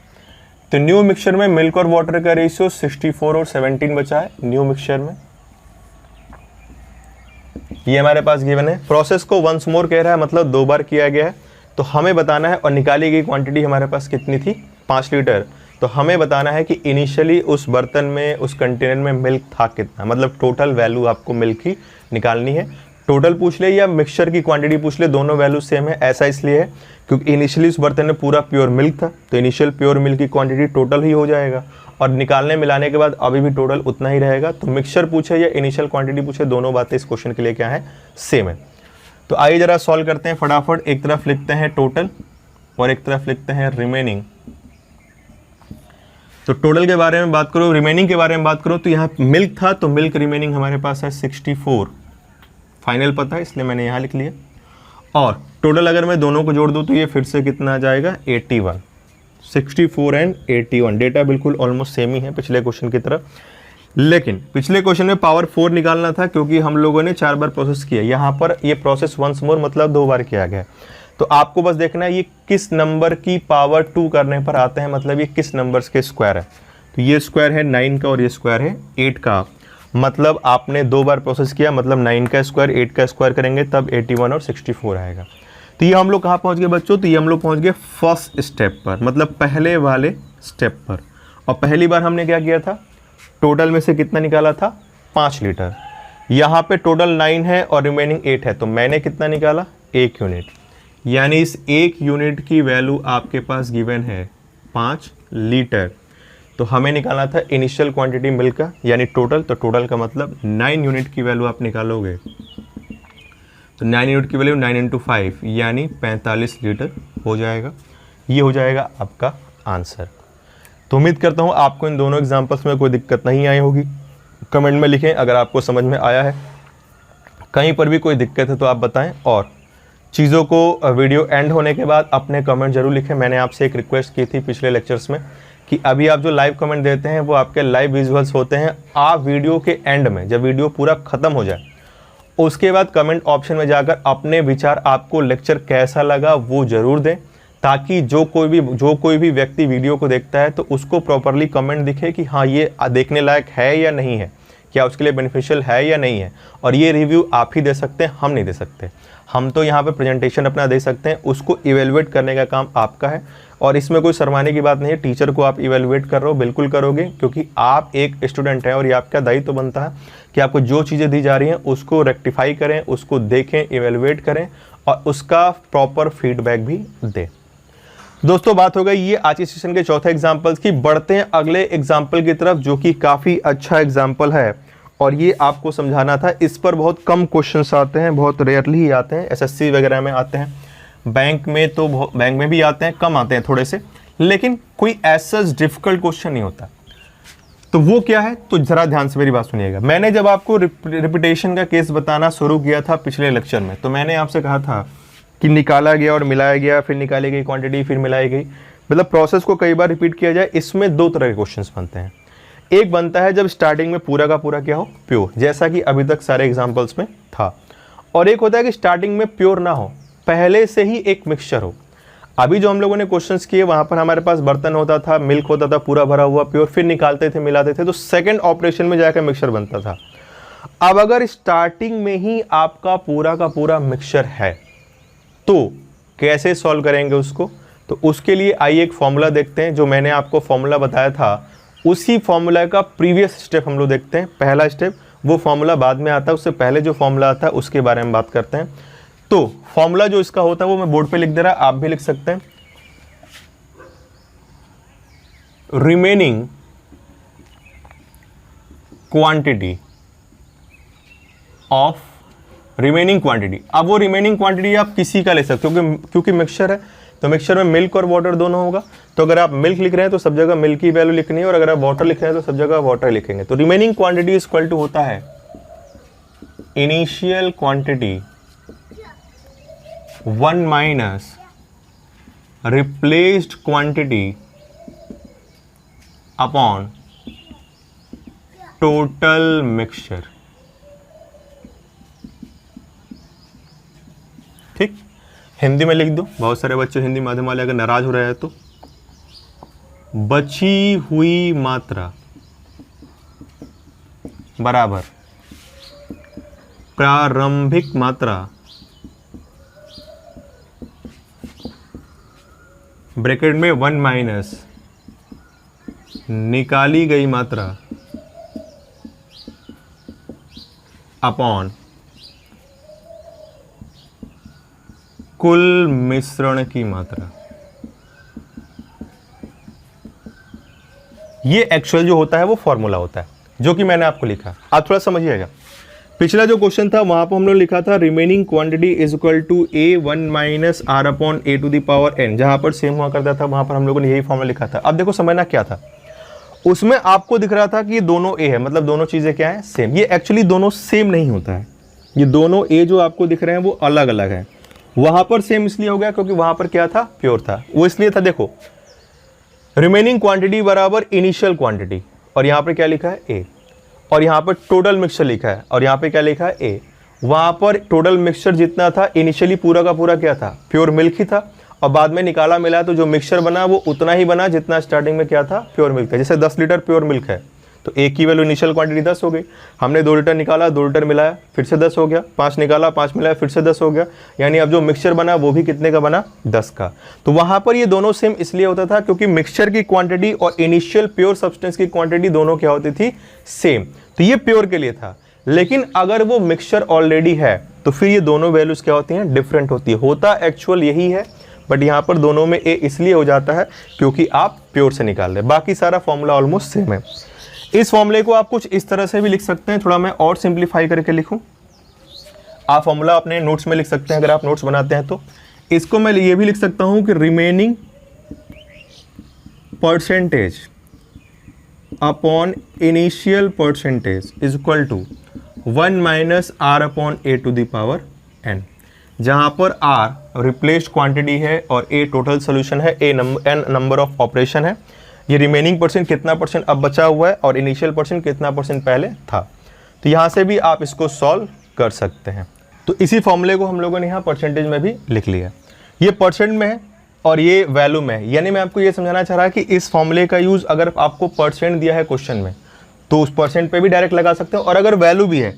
तो न्यू मिक्सचर में मिल्क और वाटर का रेशियो 64 और 17 बचा है न्यू मिक्सचर में, ये हमारे पास गिवन है। प्रोसेस को वंस मोर कह रहा है, मतलब 2 बार किया गया है। तो हमें बताना है, और निकाली गई क्वांटिटी हमारे पास कितनी थी, 5 लीटर। तो हमें बताना है कि इनिशियली उस बर्तन में, उस कंटेनर में मिल्क था कितना, मतलब टोटल वैल्यू आपको मिल्क की निकालनी है। टोटल पूछ ले या मिक्सचर की क्वांटिटी पूछ ले, दोनों वैल्यू सेम है। ऐसा इसलिए है क्योंकि इनिशियली उस बर्तन में पूरा प्योर मिल्क था, तो इनिशियल प्योर मिल्क की क्वांटिटी टोटल ही हो जाएगा, और निकालने मिलाने के बाद अभी भी टोटल उतना ही रहेगा। तो मिक्सचर पूछे या इनिशियल क्वांटिटी पूछे, दोनों बातें इस क्वेश्चन के लिए क्या है, सेम है। तो आइए जरा सॉल्व करते हैं फटाफट। एक तरफ लिखते हैं टोटल और एक तरफ लिखते हैं रिमेनिंग। तो टोटल के बारे में बात करो, रिमेनिंग के बारे में बात करो, तो यहाँ मिल्क था तो मिल्क रिमेनिंग हमारे पास है 64, फाइनल पता है इसलिए मैंने यहाँ लिख लिया। और टोटल अगर मैं दोनों को जोड़ दूँ तो ये फिर से कितना आ जाएगा, 81। 64 एंड 81, डेटा बिल्कुल ऑलमोस्ट सेम ही है पिछले क्वेश्चन की तरह, लेकिन पिछले क्वेश्चन में पावर 4 निकालना था क्योंकि हम लोगों ने 4 बार प्रोसेस किया। यहाँ पर ये प्रोसेस वंस मोर मतलब 2 बार किया गया। तो आपको बस देखना है ये किस नंबर की पावर 2 करने पर आते हैं, मतलब ये किस नंबर्स के स्क्वायर है। तो ये स्क्वायर है 9 का और ये स्क्वायर है 8 का, मतलब आपने 2 बार प्रोसेस किया, मतलब 9 का स्क्वायर 8 का स्क्वायर करेंगे तब 81 और 64 आएगा। तो ये हम लोग कहाँ पहुँच गए बच्चों, तो ये हम लोग पहुँच गए फर्स्ट स्टेप पर, मतलब पहले वाले स्टेप पर। और पहली बार हमने क्या किया था, टोटल में से कितना निकाला था, 5 लीटर। यहाँ पे टोटल 9 है और रिमेनिंग 8 है, तो मैंने कितना निकाला, 1 यूनिट। यानी इस 1 यूनिट की वैल्यू आपके पास गिवन है 5 लीटर। तो हमें निकालना था इनिशियल क्वांटिटी मिल्क का, यानी टोटल। तो टोटल का मतलब 9 यूनिट की वैल्यू आप निकालोगे, तो 9 यूनिट की वैल्यू 9 × 5 यानी 45 लीटर हो जाएगा। ये हो जाएगा आपका आंसर। तो उम्मीद करता हूँ आपको इन दोनों एग्जाम्पल्स में कोई दिक्कत नहीं आई होगी। कमेंट में लिखें अगर आपको समझ में आया है, कहीं पर भी कोई दिक्कत है तो आप बताएं। और चीज़ों को वीडियो एंड होने के बाद अपने कमेंट जरूर लिखें। मैंने आपसे एक रिक्वेस्ट की थी पिछले लेक्चर्स में कि अभी आप जो लाइव कमेंट देते हैं वो आपके लाइव विजुअल्स होते हैं। आप वीडियो के एंड में जब वीडियो पूरा ख़त्म हो जाए उसके बाद कमेंट ऑप्शन में जाकर अपने विचार, आपको लेक्चर कैसा लगा वो ज़रूर दें, ताकि जो कोई भी व्यक्ति वीडियो को देखता है तो उसको प्रॉपरली कमेंट दिखे कि हाँ ये देखने लायक है या नहीं है, क्या उसके लिए बेनिफिशियल है या नहीं है। और ये रिव्यू आप ही दे सकते हैं, हम नहीं दे सकते। हम तो यहाँ पे प्रेजेंटेशन अपना दे सकते हैं, उसको इवेलुएट करने का काम आपका है। और इसमें कोई शर्माने की बात नहीं है, टीचर को आप इवेलुएट कर रहे हो, बिल्कुल करोगे, क्योंकि आप एक स्टूडेंट हैं और ये आपका दायित्व बनता है कि आपको जो चीज़ें दी जा रही हैं उसको रेक्टिफाई करें, उसको देखें, इवेलुएट करें और उसका प्रॉपर फीडबैक भी दें। दोस्तों बात हो गई ये आज के सेशन के चौथे एग्जाम्पल्स की। बढ़ते हैं अगले एग्जाम्पल की तरफ, जो कि काफ़ी अच्छा एग्जाम्पल है और ये आपको समझाना था। इस पर बहुत कम क्वेश्चंस आते हैं, बहुत रेयरली ही आते हैं। एसएससी वगैरह में आते हैं, बैंक में भी आते हैं, कम आते हैं थोड़े से, लेकिन कोई ऐसा डिफिकल्ट क्वेश्चन नहीं होता। तो वो क्या है, तो जरा ध्यान से मेरी बात सुनिएगा। मैंने जब आपको रिपीटेशन का केस बताना शुरू किया था पिछले लेक्चर में, तो मैंने आपसे कहा था कि निकाला गया और मिलाया गया, फिर निकाली गई क्वांटिटी, फिर मिलाई गई, मतलब प्रोसेस को कई बार रिपीट किया जाए। इसमें दो तरह के क्वेश्चंस बनते हैं। एक बनता है जब स्टार्टिंग में पूरा का पूरा क्या हो, प्योर, जैसा कि अभी तक सारे एग्जांपल्स में था। और एक होता है कि स्टार्टिंग में प्योर ना हो, पहले से ही एक मिक्सचर हो। अभी जो हम लोगों ने क्वेश्चंस किए वहां पर हमारे पास बर्तन होता था, मिल्क होता था पूरा भरा हुआ प्योर, फिर निकालते थे, मिलाते थे, तो सेकेंड ऑपरेशन में जाकर मिक्सचर बनता था। अब अगर स्टार्टिंग में ही आपका पूरा का पूरा मिक्सचर है तो कैसे सॉल्व करेंगे उसको? तो उसके लिए आइए एक फॉर्मूला देखते हैं। जो मैंने आपको फॉर्मूला बताया था उसी फॉर्मूला का प्रीवियस स्टेप हम लोग देखते हैं। पहला स्टेप, वो फॉर्मूला बाद में आता है, उससे पहले जो फॉर्मूला आता है उसके बारे में बात करते हैं। तो फॉर्मूला जो इसका होता है वो मैं बोर्ड पे लिख दे रहा, आप भी लिख सकते हैं। Remaining quantity of remaining quantity. अब वो रिमेनिंग क्वांटिटी आप किसी का ले सकते हो, क्योंकि मिक्सचर है तो मिक्सचर में मिल्क और वाटर दोनों होगा। तो अगर आप मिल्क लिख रहे हैं तो सब जगह मिल्क की वैल्यू लिखनी है, और अगर आप वाटर लिख रहे हैं तो सब जगह वाटर लिखेंगे। तो remaining quantity is equal to होता है initial quantity 1 minus replaced quantity upon total mixture. ठीक, हिंदी में लिख दो। बहुत सारे बच्चे हिंदी माध्यम वाले अगर नाराज हो रहे हैं तो बची हुई मात्रा बराबर प्रारंभिक मात्रा ब्रैकेट में 1 माइनस निकाली गई मात्रा अपॉन कुल मिश्रण की मात्रा। ये एक्चुअल जो होता है वो फॉर्मूला होता है जो कि मैंने आपको लिखा। आप थोड़ा समझिएगा। पिछला जो क्वेश्चन था वहां पर हम लोग लिखा था remaining quantity is equal to A1 minus R upon A to the power n। जहां पर सेम हुआ करता था वहां पर हम लोगों ने यही फॉर्मूला लिखा था। अब देखो समझना क्या था, उसमें आपको दिख रहा था कि ये दोनों A है, मतलब दोनों चीजें क्या है, सेम। ये एक्चुअली दोनों सेम नहीं होता है, ये दोनों A जो आपको दिख रहे हैं वो अलग अलग है। वहां पर सेम इसलिए हो गया क्योंकि वहां पर क्या था, प्योर था। वो इसलिए था, देखो रिमेनिंग क्वांटिटी बराबर इनिशियल क्वांटिटी, और यहां पर क्या लिखा है A, और यहां पर टोटल मिक्सचर लिखा है, और यहां पे क्या लिखा है A। वहां पर टोटल मिक्सचर जितना था इनिशियली पूरा का पूरा क्या था, प्योर मिल्क ही था, और बाद में निकाला मिला तो जो मिक्सचर बना वो उतना ही बना जितना स्टार्टिंग में क्या था, प्योर मिल्क था। जैसे 10 लीटर प्योर मिल्क है तो एक की वैल्यू इनिशियल क्वांटिटी 10 हो गई। हमने 2 लीटर निकाला, 2 लीटर मिलाया, फिर से 10 हो गया। 5 निकाला, 5 मिलाया, फिर से 10 हो गया। यानी अब जो मिक्सचर बना वो भी कितने का बना, 10 का। तो वहां पर ये दोनों सेम इसलिए होता था क्योंकि मिक्सचर की क्वांटिटी और इनिशियल प्योर सब्सटेंस की क्वांटिटी दोनों क्या होती थी, सेम। तो ये प्योर के लिए था। लेकिन अगर वो मिक्सचर ऑलरेडी है तो फिर ये दोनों वैल्यूज क्या होती हैं, डिफरेंट होती है। होता एक्चुअल यही है, बट यहाँ पर दोनों में ए इसलिए हो जाता है क्योंकि आप प्योर से निकाल रहे। बाकी सारा फॉर्मूला ऑलमोस्ट सेम है। इस फॉर्मूले को आप कुछ इस तरह से भी लिख सकते हैं, थोड़ा मैं और सिंप्लीफाई करके लिखूं। आप फॉर्मूला अपने नोट्स में लिख सकते हैं अगर आप नोट्स बनाते हैं तो। इसको मैं ये भी लिख सकता हूं कि remaining percentage upon initial percentage is equal to 1 minus R upon A to the power N, जहाँ पर आर रिप्लेस्ड क्वांटिटी है और ए टोटल सोल्यूशन है, एन नंबर ऑफ ऑपरेशन है। ये रिमेनिंग परसेंट कितना परसेंट अब बचा हुआ है और इनिशियल परसेंट कितना परसेंट पहले था। तो यहाँ से भी आप इसको सॉल्व कर सकते हैं। तो इसी फॉर्मूले को हम लोगों ने यहाँ परसेंटेज में भी लिख लिया। ये परसेंट में है और ये वैल्यू में है, यानी मैं आपको ये समझाना चाह रहा कि इस फॉर्मूले का यूज़ अगर आपको परसेंट दिया है क्वेश्चन में तो उस परसेंट पे भी डायरेक्ट लगा सकते हो, और अगर वैल्यू भी है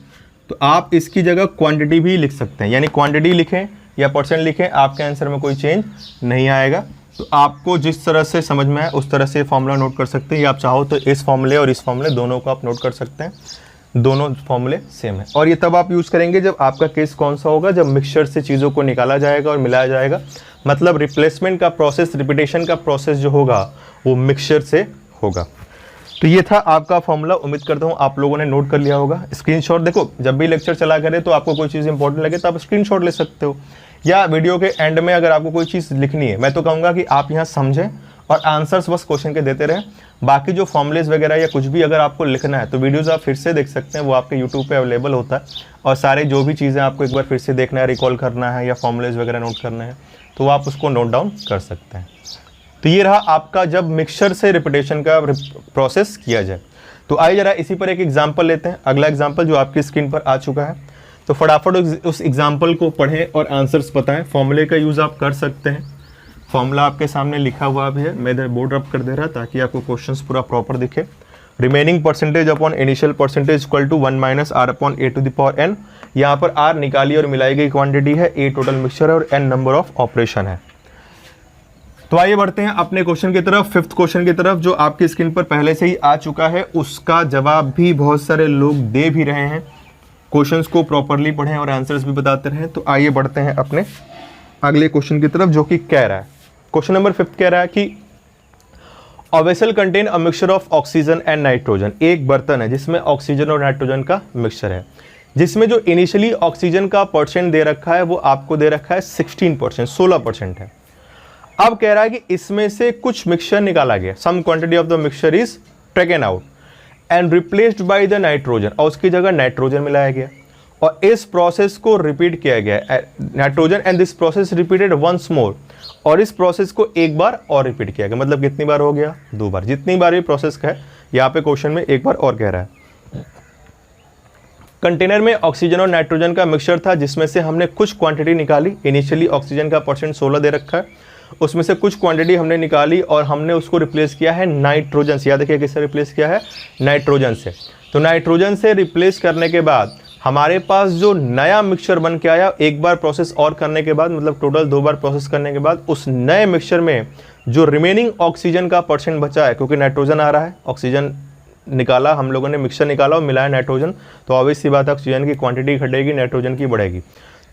तो आप इसकी जगह क्वांटिटी भी लिख सकते हैं, यानी क्वांटिटी लिखें या परसेंट लिखें, आपके आंसर में कोई चेंज नहीं आएगा। तो आपको जिस तरह से समझ में आए उस तरह से फॉर्मूला नोट कर सकते हैं, या आप चाहो तो इस फॉर्मूले और इस फॉर्मूले दोनों को आप नोट कर सकते हैं, दोनों फॉर्मूले सेम है। और ये तब आप यूज़ करेंगे जब आपका केस कौन सा होगा, जब मिक्सचर से चीज़ों को निकाला जाएगा और मिलाया जाएगा, मतलब रिप्लेसमेंट का प्रोसेस, रिपीटेशन का प्रोसेस जो होगा वो मिक्सचर से होगा। तो ये था आपका फॉर्मूला, उम्मीद करता हूँ आप लोगों ने नोट कर लिया होगा। स्क्रीनशॉट देखो, जब भी लेक्चर चला करे तो आपको कोई चीज़ इंपॉर्टेंट लगे तो आप स्क्रीनशॉट ले सकते हो, या वीडियो के एंड में अगर आपको कोई चीज़ लिखनी है, मैं तो कहूँगा कि आप यहाँ समझें और आंसर्स बस क्वेश्चन के देते रहें। बाकी जो फॉर्मूलेज वगैरह या कुछ भी अगर आपको लिखना है तो वीडियोज़ आप फिर से देख सकते हैं, वो आपके यूट्यूब पे अवेलेबल होता है, और सारे जो भी चीज़ें आपको एक बार फिर से देखना है, रिकॉल करना है या फॉर्मूलेज वगैरह नोट करना है तो आप उसको नोट डाउन कर सकते हैं। तो ये रहा आपका जब मिक्सचर से रिपीटेशन का प्रोसेस किया जाए। तो आइए जरा इसी पर एक एग्जाम्पल लेते हैं, अगला एग्जाम्पल जो आपकी स्क्रीन पर आ चुका है। तो फटाफट उस एग्जाम्पल को पढ़ें और आंसर्स बताएं। फॉर्मूले का यूज़ आप कर सकते हैं, फॉर्मूला आपके सामने लिखा हुआ भी है, मैं इधर बोर्ड रब कर दे रहा ताकि आपको क्वेश्चंस पूरा प्रॉपर दिखे। Remaining percentage upon initial percentage equal to 1 minus R upon A to the power N. यहाँ पर आर निकाली और मिलाई गई क्वांटिटी है, ए टोटल मिक्सचर है और एन नंबर ऑफ ऑपरेशन है। तो आइए बढ़ते हैं अपने क्वेश्चन की तरफ, फिफ्थ क्वेश्चन की तरफ, जो आपकी स्क्रीन पर पहले से ही आ चुका है। उसका जवाब भी बहुत सारे लोग दे भी रहे हैं, क्वेश्चंस को प्रॉपरली पढ़ें और आंसर्स भी बताते रहें। तो आइए बढ़ते हैं अपने अगले क्वेश्चन की तरफ, जो कि कह रहा है, क्वेश्चन नंबर 5 कह रहा है कि a vessel contain a mixture of oxygen and nitrogen. एक बर्तन है जिसमें ऑक्सीजन और नाइट्रोजन का मिक्सचर है, जिसमें जो इनिशियली ऑक्सीजन का परसेंट दे रखा है वो आपको दे रखा है 16%, 16% है। अब कह रहा है कि इसमें से कुछ मिक्सचर निकाला गया, some quantity of the mixture is taken out and replaced by the nitrogen, और उसकी जगह नाइट्रोजन मिलाया गया और इस प्रोसेस को रिपीट किया गया, nitrogen, and this process repeated once more, और इस प्रोसेस को एक बार और रिपीट किया गया। मतलब कितनी बार हो गया? 2 बार। जितनी बार ये प्रोसेस का है, यहाँ पे क्वेश्चन में एक बार और कह रहा है। कंटेनर में ऑक्सीजन और नाइट्रोजन का मिक्सचर था, जिसमें से हमने कुछ क्वांटिटी निकाली। इनिशियली ऑक्सीजन का परसेंट 16 दे रखा है, उसमें से कुछ क्वांटिटी हमने निकाली और हमने उसको रिप्लेस किया है नाइट्रोजन से। याद रखिए किससे रिप्लेस किया है? नाइट्रोजन से। तो नाइट्रोजन से रिप्लेस करने के बाद हमारे पास जो नया मिक्सचर बन के आया, एक बार प्रोसेस और करने के बाद, मतलब टोटल 2 बार प्रोसेस करने के बाद, उस नए मिक्सचर में जो रिमेनिंग ऑक्सीजन का परसेंट बचा है, क्योंकि नाइट्रोजन आ रहा है, ऑक्सीजन निकाला हम लोगों ने, मिक्सचर निकाला और मिलाया नाइट्रोजन, तो ऑब्वियस सी बात है ऑक्सीजन की क्वांटिटी घटेगी, नाइट्रोजन की बढ़ेगी।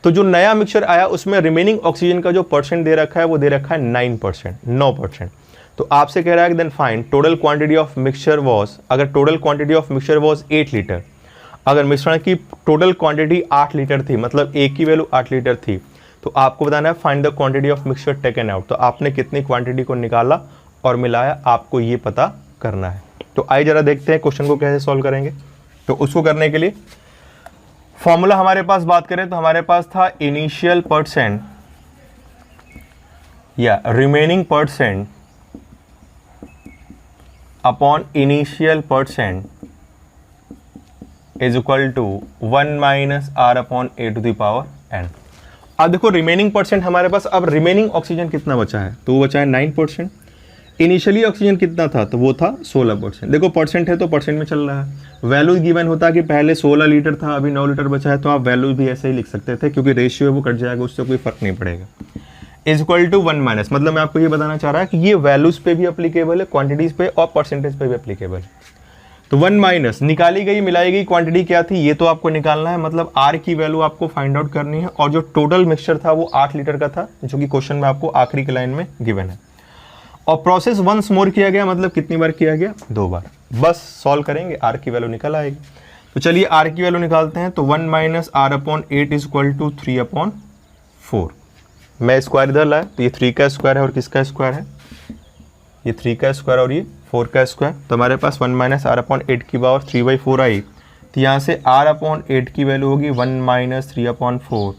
तो जो नया मिक्सचर आया उसमें रिमेनिंग ऑक्सीजन का जो परसेंट दे रखा है वो दे रखा है 9%, 9%। तो आपसे कह रहा है कि then find total quantity of mixture was, अगर total quantity of mixture was 8 litre, अगर मिश्रण की टोटल क्वांटिटी 8 लीटर थी, मतलब एक की वैल्यू 8 लीटर थी, तो आपको बताना है find the quantity of mixture taken out. तो आपने कितनी क्वांटिटी को निकाला और मिलाया, आपको ये पता करना है। तो आइए जरा देखते हैं क्वेश्चन को कैसे सॉल्व करेंगे। तो उसको करने के लिए फॉर्मूला हमारे पास बात करें तो हमारे पास था इनिशियल परसेंट या remaining percent upon initial percent is equal to 1 minus R upon A to the power N. अब देखो रिमेनिंग परसेंट हमारे पास, अब रिमेनिंग ऑक्सीजन कितना बचा है? तो वो बचा है 9%। इनिशियली ऑक्सीजन कितना था? तो वो था 16%। देखो परसेंट है तो परसेंट में चल रहा है। वैल्यू गिवन होता है कि पहले 16 लीटर था, अभी 9 लीटर बचा है, तो आप वैल्यू भी ऐसे ही लिख सकते थे, क्योंकि रेशियो है वो कट जाएगा, उससे कोई फर्क नहीं पड़ेगा। इज इक्वल टू 1 माइनस, मतलब मैं आपको ये बताना चाह रहा है कि ये वैल्यूज पे भी अप्लीकेबल है, क्वांटिटीज पे और परसेंटेज पे भी अप्लीकेबल है। तो 1 माइनस निकाली गई मिलाई गई क्वांटिटी क्या थी, ये तो आपको निकालना है, मतलब आर की वैल्यू आपको फाइंड आउट करनी है, और जो टोटल मिक्सचर था वो 8 लीटर का था, जो कि क्वेश्चन में आपको आखिरी की लाइन में गिवन है। और प्रोसेस वंस मोर किया गया, मतलब कितनी बार किया गया? 2 बार। बस सॉल्व करेंगे, आर की वैल्यू निकल आएगी। तो चलिए आर की वैल्यू निकालते हैं। तो 1 minus R upon 8 is equal to 3 upon 4। मैं स्क्वायर इधर लाया, तो ये 3 का स्क्वायर है और किसका स्क्वायर है? ये 3 का स्क्वायर और ये 4 का स्क्वायर, तो हमारे पास 1 माइनस आर अपॉन 8 की पावर 3/4 आई। तो यहाँ से r अपॉन 8 की वैल्यू होगी 1 माइनस 3/4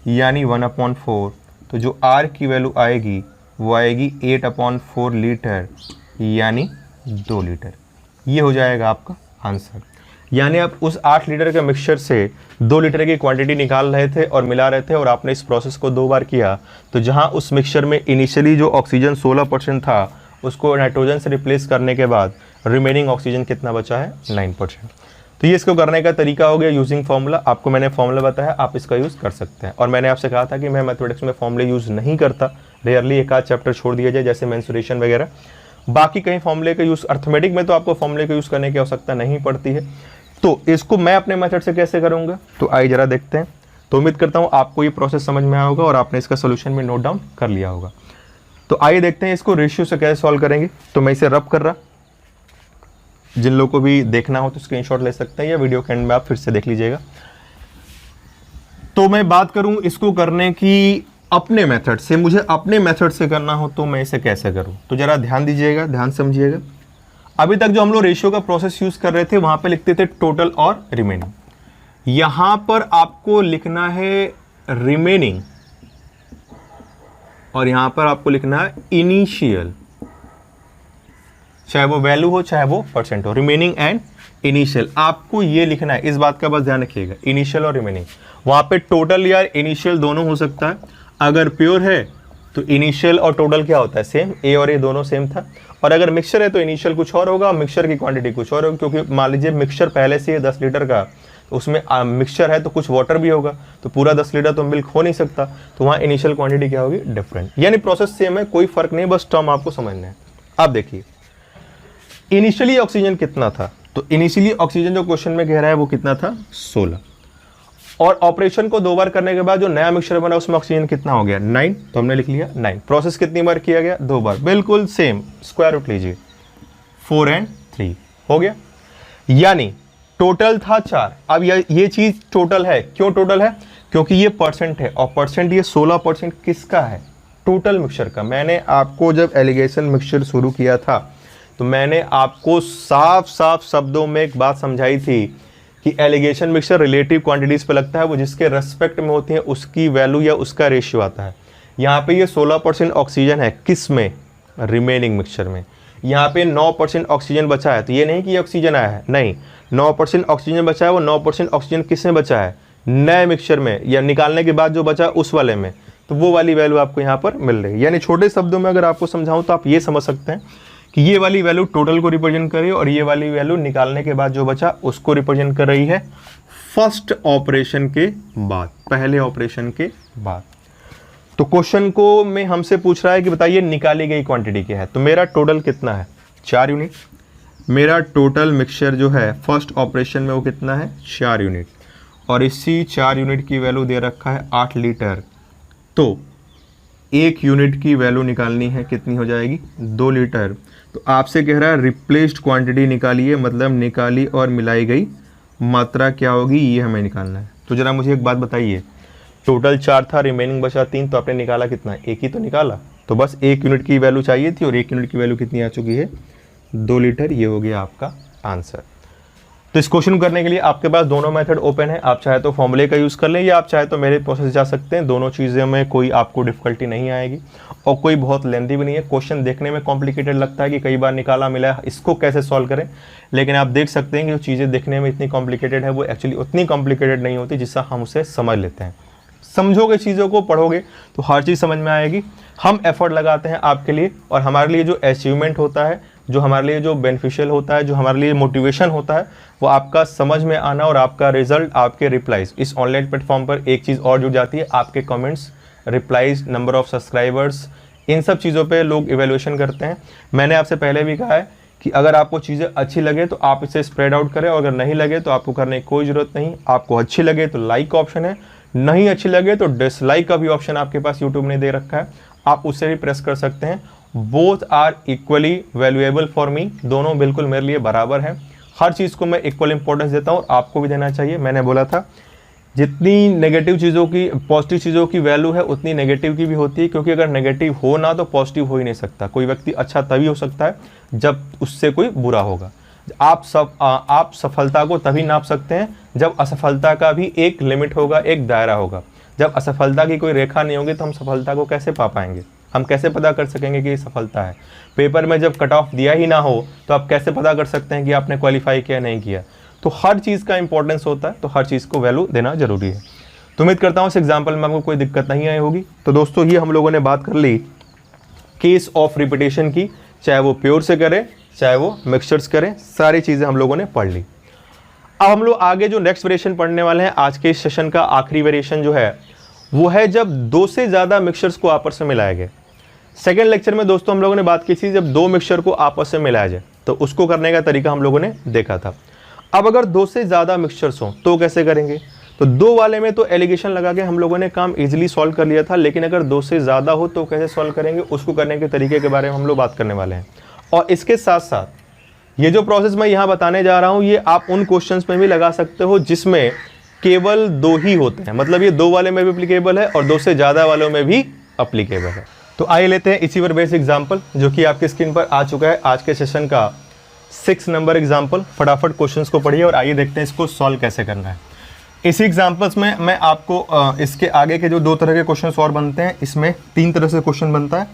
यानी 1/4। तो जो r की वैल्यू आएगी वो आएगी 8/4 लीटर यानी 2 लीटर। ये हो जाएगा आपका आंसर। यानी आप उस 8 लीटर के मिक्सचर से 2 लीटर की क्वांटिटी निकाल रहे थे और मिला रहे थे, और आपने इस प्रोसेस को 2 बार किया। तो जहां उस मिक्सचर में इनिशियली जो ऑक्सीजन 16% था उसको नाइट्रोजन से रिप्लेस करने के बाद रिमेनिंग ऑक्सीजन कितना बचा है, 9%। तो ये इसको करने का तरीका हो गया यूजिंग फार्मूला। आपको मैंने फार्मूला बताया, आप इसका यूज़ कर सकते हैं। और मैंने आपसे कहा था कि मैं मैथमेटिक्स में फार्मूले यूज़ नहीं करता, रेयरली एक आध चैप्टर छोड़ दिया जाए जैसे मेंसुरेशन वगैरह, बाकी कहीं फार्मूले का यूज़, अर्थमेटिक में तो आपको फार्मूले का यूज़ करने की आवश्यकता नहीं पड़ती है। तो इसको मैं अपने मेथड से कैसे करूँगा, तो आइए जरा देखते हैं। तो उम्मीद करता हूँ आपको ये प्रोसेस समझ में आया होगा और आपने इसका सोल्यूशन भी नोट डाउन कर लिया होगा। तो आइए देखते हैं इसको रेशियो से कैसे सॉल्व करेंगे। तो मैं इसे रब कर रहा, जिन लोगों को भी देखना हो तो स्क्रीनशॉट ले सकते हैं या वीडियो के एंड में आप फिर से देख लीजिएगा। तो मैं बात करूं इसको करने की अपने मेथड से, मुझे अपने मेथड से करना हो तो मैं इसे कैसे करूं। तो जरा ध्यान दीजिएगा, ध्यान समझिएगा। अभी तक जो हम लोग रेशियो का प्रोसेस यूज कर रहे थे वहां पे लिखते थे टोटल और रिमेनिंग। यहां पर आपको लिखना है रिमेनिंग और यहां पर आपको लिखना है इनिशियल, चाहे वो वैल्यू हो चाहे वो परसेंट हो, रिमेनिंग एंड इनिशियल। आपको ये लिखना है, इस बात का बस ध्यान रखिएगा, इनिशियल और रिमेनिंग। वहां पे टोटल या इनिशियल दोनों हो सकता है। अगर प्योर है तो इनिशियल और टोटल क्या होता है, सेम, ए और ए दोनों सेम था। और अगर मिक्सचर है तो इनिशियल कुछ और होगा, मिक्सचर की क्वांटिटी कुछ और होगी, क्योंकि मान लीजिए मिक्सचर पहले से 10 लीटर का, तो उसमें मिक्सचर है तो कुछ वाटर भी होगा, तो पूरा 10 लीटर तो मिल्क हो नहीं सकता, तो वहाँ इनिशियल क्वांटिटी क्या होगी, डिफरेंट। यानी प्रोसेस सेम है, कोई फर्क नहीं, बस टर्म आपको समझना है। अब देखिए इनिशियली ऑक्सीजन कितना था, तो इनिशियली ऑक्सीजन जो क्वेश्चन में कह रहा है वो कितना था, 16। और ऑपरेशन को 2 बार करने के बाद जो नया मिक्सचर बना उसमें ऑक्सीजन कितना हो गया, 9। तो हमने लिख लिया 9। प्रोसेस कितनी बार किया गया, 2 बार, बिल्कुल सेम। स्क्वायर रूट लीजिए, 4 और 3 हो गया। यानी टोटल था 4। अब ये चीज टोटल है, क्यों टोटल है, क्योंकि ये परसेंट है, और परसेंट ये 16% किसका है, टोटल मिक्सचर का। मैंने आपको जब एलिगेशन मिक्सचर शुरू किया था तो मैंने आपको साफ साफ शब्दों में एक बात समझाई थी कि एलिगेशन मिक्सचर रिलेटिव क्वांटिटीज पे लगता है, वो जिसके रेस्पेक्ट में होती है उसकी वैल्यू या उसका रेशियो आता है। यहाँ पे ये 16% ऑक्सीजन है, किस में, रिमेनिंग मिक्सचर में। यहाँ पे 9% ऑक्सीजन बचा है, तो ये नहीं कि ये ऑक्सीजन आया है, नहीं, 9% ऑक्सीजन बचा है। वो 9% ऑक्सीजन किस में बचा है, नए मिक्सचर में, या निकालने के बाद जो बचा उस वाले में, तो वो वाली वैल्यू आपको यहाँ पर मिल रही है। यानी छोटे शब्दों में अगर आपको समझाऊं तो आप ये समझ सकते हैं कि ये वाली वैल्यू टोटल को रिप्रेजेंट कर रही है और ये वाली वैल्यू निकालने के बाद जो बचा उसको रिप्रेजेंट कर रही है फर्स्ट ऑपरेशन के बाद, पहले ऑपरेशन के बाद। तो क्वेश्चन को में हमसे पूछ रहा है कि बताइए निकाली गई क्वांटिटी क्या है। तो मेरा टोटल कितना है, 4 यूनिट। मेरा टोटल मिक्सचर जो है फर्स्ट ऑपरेशन में वो कितना है, 4 यूनिट। और इसी 4 यूनिट की वैल्यू दे रखा है 8 लीटर। तो 1 यूनिट की वैल्यू निकालनी है, कितनी हो जाएगी, 2 लीटर। तो आपसे कह रहा है रिप्लेस्ड क्वांटिटी निकालिए, मतलब निकाली और मिलाई गई मात्रा क्या होगी, ये हमें निकालना है। तो जरा मुझे एक बात बताइए, टोटल 4 था, रिमेनिंग बचा 3, तो आपने निकाला कितना, 1 ही तो निकाला। तो बस 1 यूनिट की वैल्यू चाहिए थी और 1 यूनिट की वैल्यू कितनी आ चुकी है, 2 लीटर। ये हो गया आपका आंसर। तो इस क्वेश्चन करने के लिए आपके पास दोनों मेथड ओपन है। आप चाहे तो फॉर्मूले का यूज़ कर लें या आप चाहे तो मेरे प्रोसेस जा सकते हैं। दोनों चीज़ें में कोई आपको डिफिकल्टी नहीं आएगी और कोई बहुत लेंथी भी नहीं है। क्वेश्चन देखने में कॉम्प्लिकेटेड लगता है कि कई बार निकाला मिला, इसको कैसे सॉल्व करें, लेकिन आप देख सकते हैं कि जो चीज़ें देखने में इतनी कॉम्प्लिकेटेड है वो एक्चुअली उतनी कॉम्प्लिकेटेड नहीं होती जिससे हम उसे समझ लेते हैं। समझोगे चीज़ों को, पढ़ोगे तो हर चीज़ समझ में आएगी। हम एफर्ट लगाते हैं आपके लिए और हमारे लिए जो अचीवमेंट होता है, जो हमारे लिए जो बेनिफिशियल होता है, जो हमारे लिए मोटिवेशन होता है, वो आपका समझ में आना और आपका रिजल्ट, आपके रिप्लाईज। इस ऑनलाइन प्लेटफॉर्म पर एक चीज़ और जुड़ जाती है, आपके comments, replies, number of subscribers, इन सब चीज़ों पे लोग इवैल्यूएशन करते हैं। मैंने आपसे पहले भी कहा है कि अगर आपको चीज़ें अच्छी लगे तो आप इसे स्प्रेड आउट करें और अगर नहीं लगे तो आपको करने की कोई ज़रूरत नहीं। आपको अच्छी लगे तो लाइक का ऑप्शन है, नहीं अच्छी लगे तो डिसलाइक का भी ऑप्शन आपके पास यूट्यूब ने दे रखा है, आप उससे भी प्रेस कर सकते हैं। Both are equally valuable for me, दोनों बिल्कुल मेरे लिए बराबर है। हर चीज़ को मैं इक्वल इंपॉर्टेंस देता हूँ, आपको भी देना चाहिए। मैंने बोला था जितनी नेगेटिव चीज़ों की, पॉजिटिव चीज़ों की वैल्यू है उतनी नेगेटिव की भी होती है, क्योंकि अगर नेगेटिव हो ना तो पॉजिटिव हो ही नहीं सकता। कोई व्यक्ति अच्छा तभी हो सकता है जब उससे कोई बुरा होगा। आप सफलता को तभी नाप सकते हैं जब असफलता का भी एक लिमिट होगा, एक दायरा होगा। जब असफलता की कोई रेखा नहीं होगी तो हम सफलता को कैसे पा पाएंगे? हम कैसे पता कर सकेंगे कि ये सफलता है? पेपर में जब कट ऑफ दिया ही ना हो तो आप कैसे पता कर सकते हैं कि आपने क्वालिफाई किया नहीं किया? तो हर चीज़ का इंपॉर्टेंस होता है, तो हर चीज़ को वैल्यू देना जरूरी है। तो उम्मीद करता हूँ इस एग्जाम्पल में आपको कोई दिक्कत नहीं आई होगी। तो दोस्तों ये हम लोगों ने बात कर ली केस ऑफ रिपीटेशन की, चाहे वो प्योर से करें चाहे वो मिक्सचर्स करें, सारी चीज़ें हम लोगों ने पढ़ ली। अब हम लोग आगे जो नेक्स्ट वेरिएशन पढ़ने वाले हैं, आज के इस सेशन का आखिरी वेरिएशन जो है वो है जब दो से ज़्यादा मिक्सचर्स को आपस में मिलाया गया। सेकेंड लेक्चर में दोस्तों हम लोगों ने बात की थी जब दो मिक्सचर को आपस में मिलाया जाए, तो उसको करने का तरीका हम लोगों ने देखा था। अब अगर दो से ज़्यादा मिक्सचर्स हों तो कैसे करेंगे? तो दो वाले में तो एलिगेशन लगा के हम लोगों ने काम इजीली सॉल्व कर लिया था, लेकिन अगर दो से ज़्यादा हो तो कैसे सॉल्व करेंगे, उसको करने के तरीके के बारे में हम लोग बात करने वाले हैं। और इसके साथ साथ ये जो प्रोसेस मैं यहाँ बताने जा रहा हूँ ये आप उन क्वेश्चंस में भी लगा सकते हो जिसमें केवल दो ही होते हैं, मतलब ये दो वाले में भी अप्लीकेबल है और दो से ज़्यादा वालों में भी अप्लीकेबल है। तो आइए लेते हैं इसी पर बेस्ड एग्जाम्पल जो कि आपकी स्क्रीन पर आ चुका है, आज के सेशन का 6 नंबर एग्जाम्पल। फटाफट क्वेश्चंस को पढ़िए और आइए देखते हैं इसको सॉल्व कैसे करना है। इसी एग्जाम्पल्स में मैं आपको इसके आगे के जो दो तरह के क्वेश्चन और बनते हैं, इसमें 3 तरह से क्वेश्चन बनता है,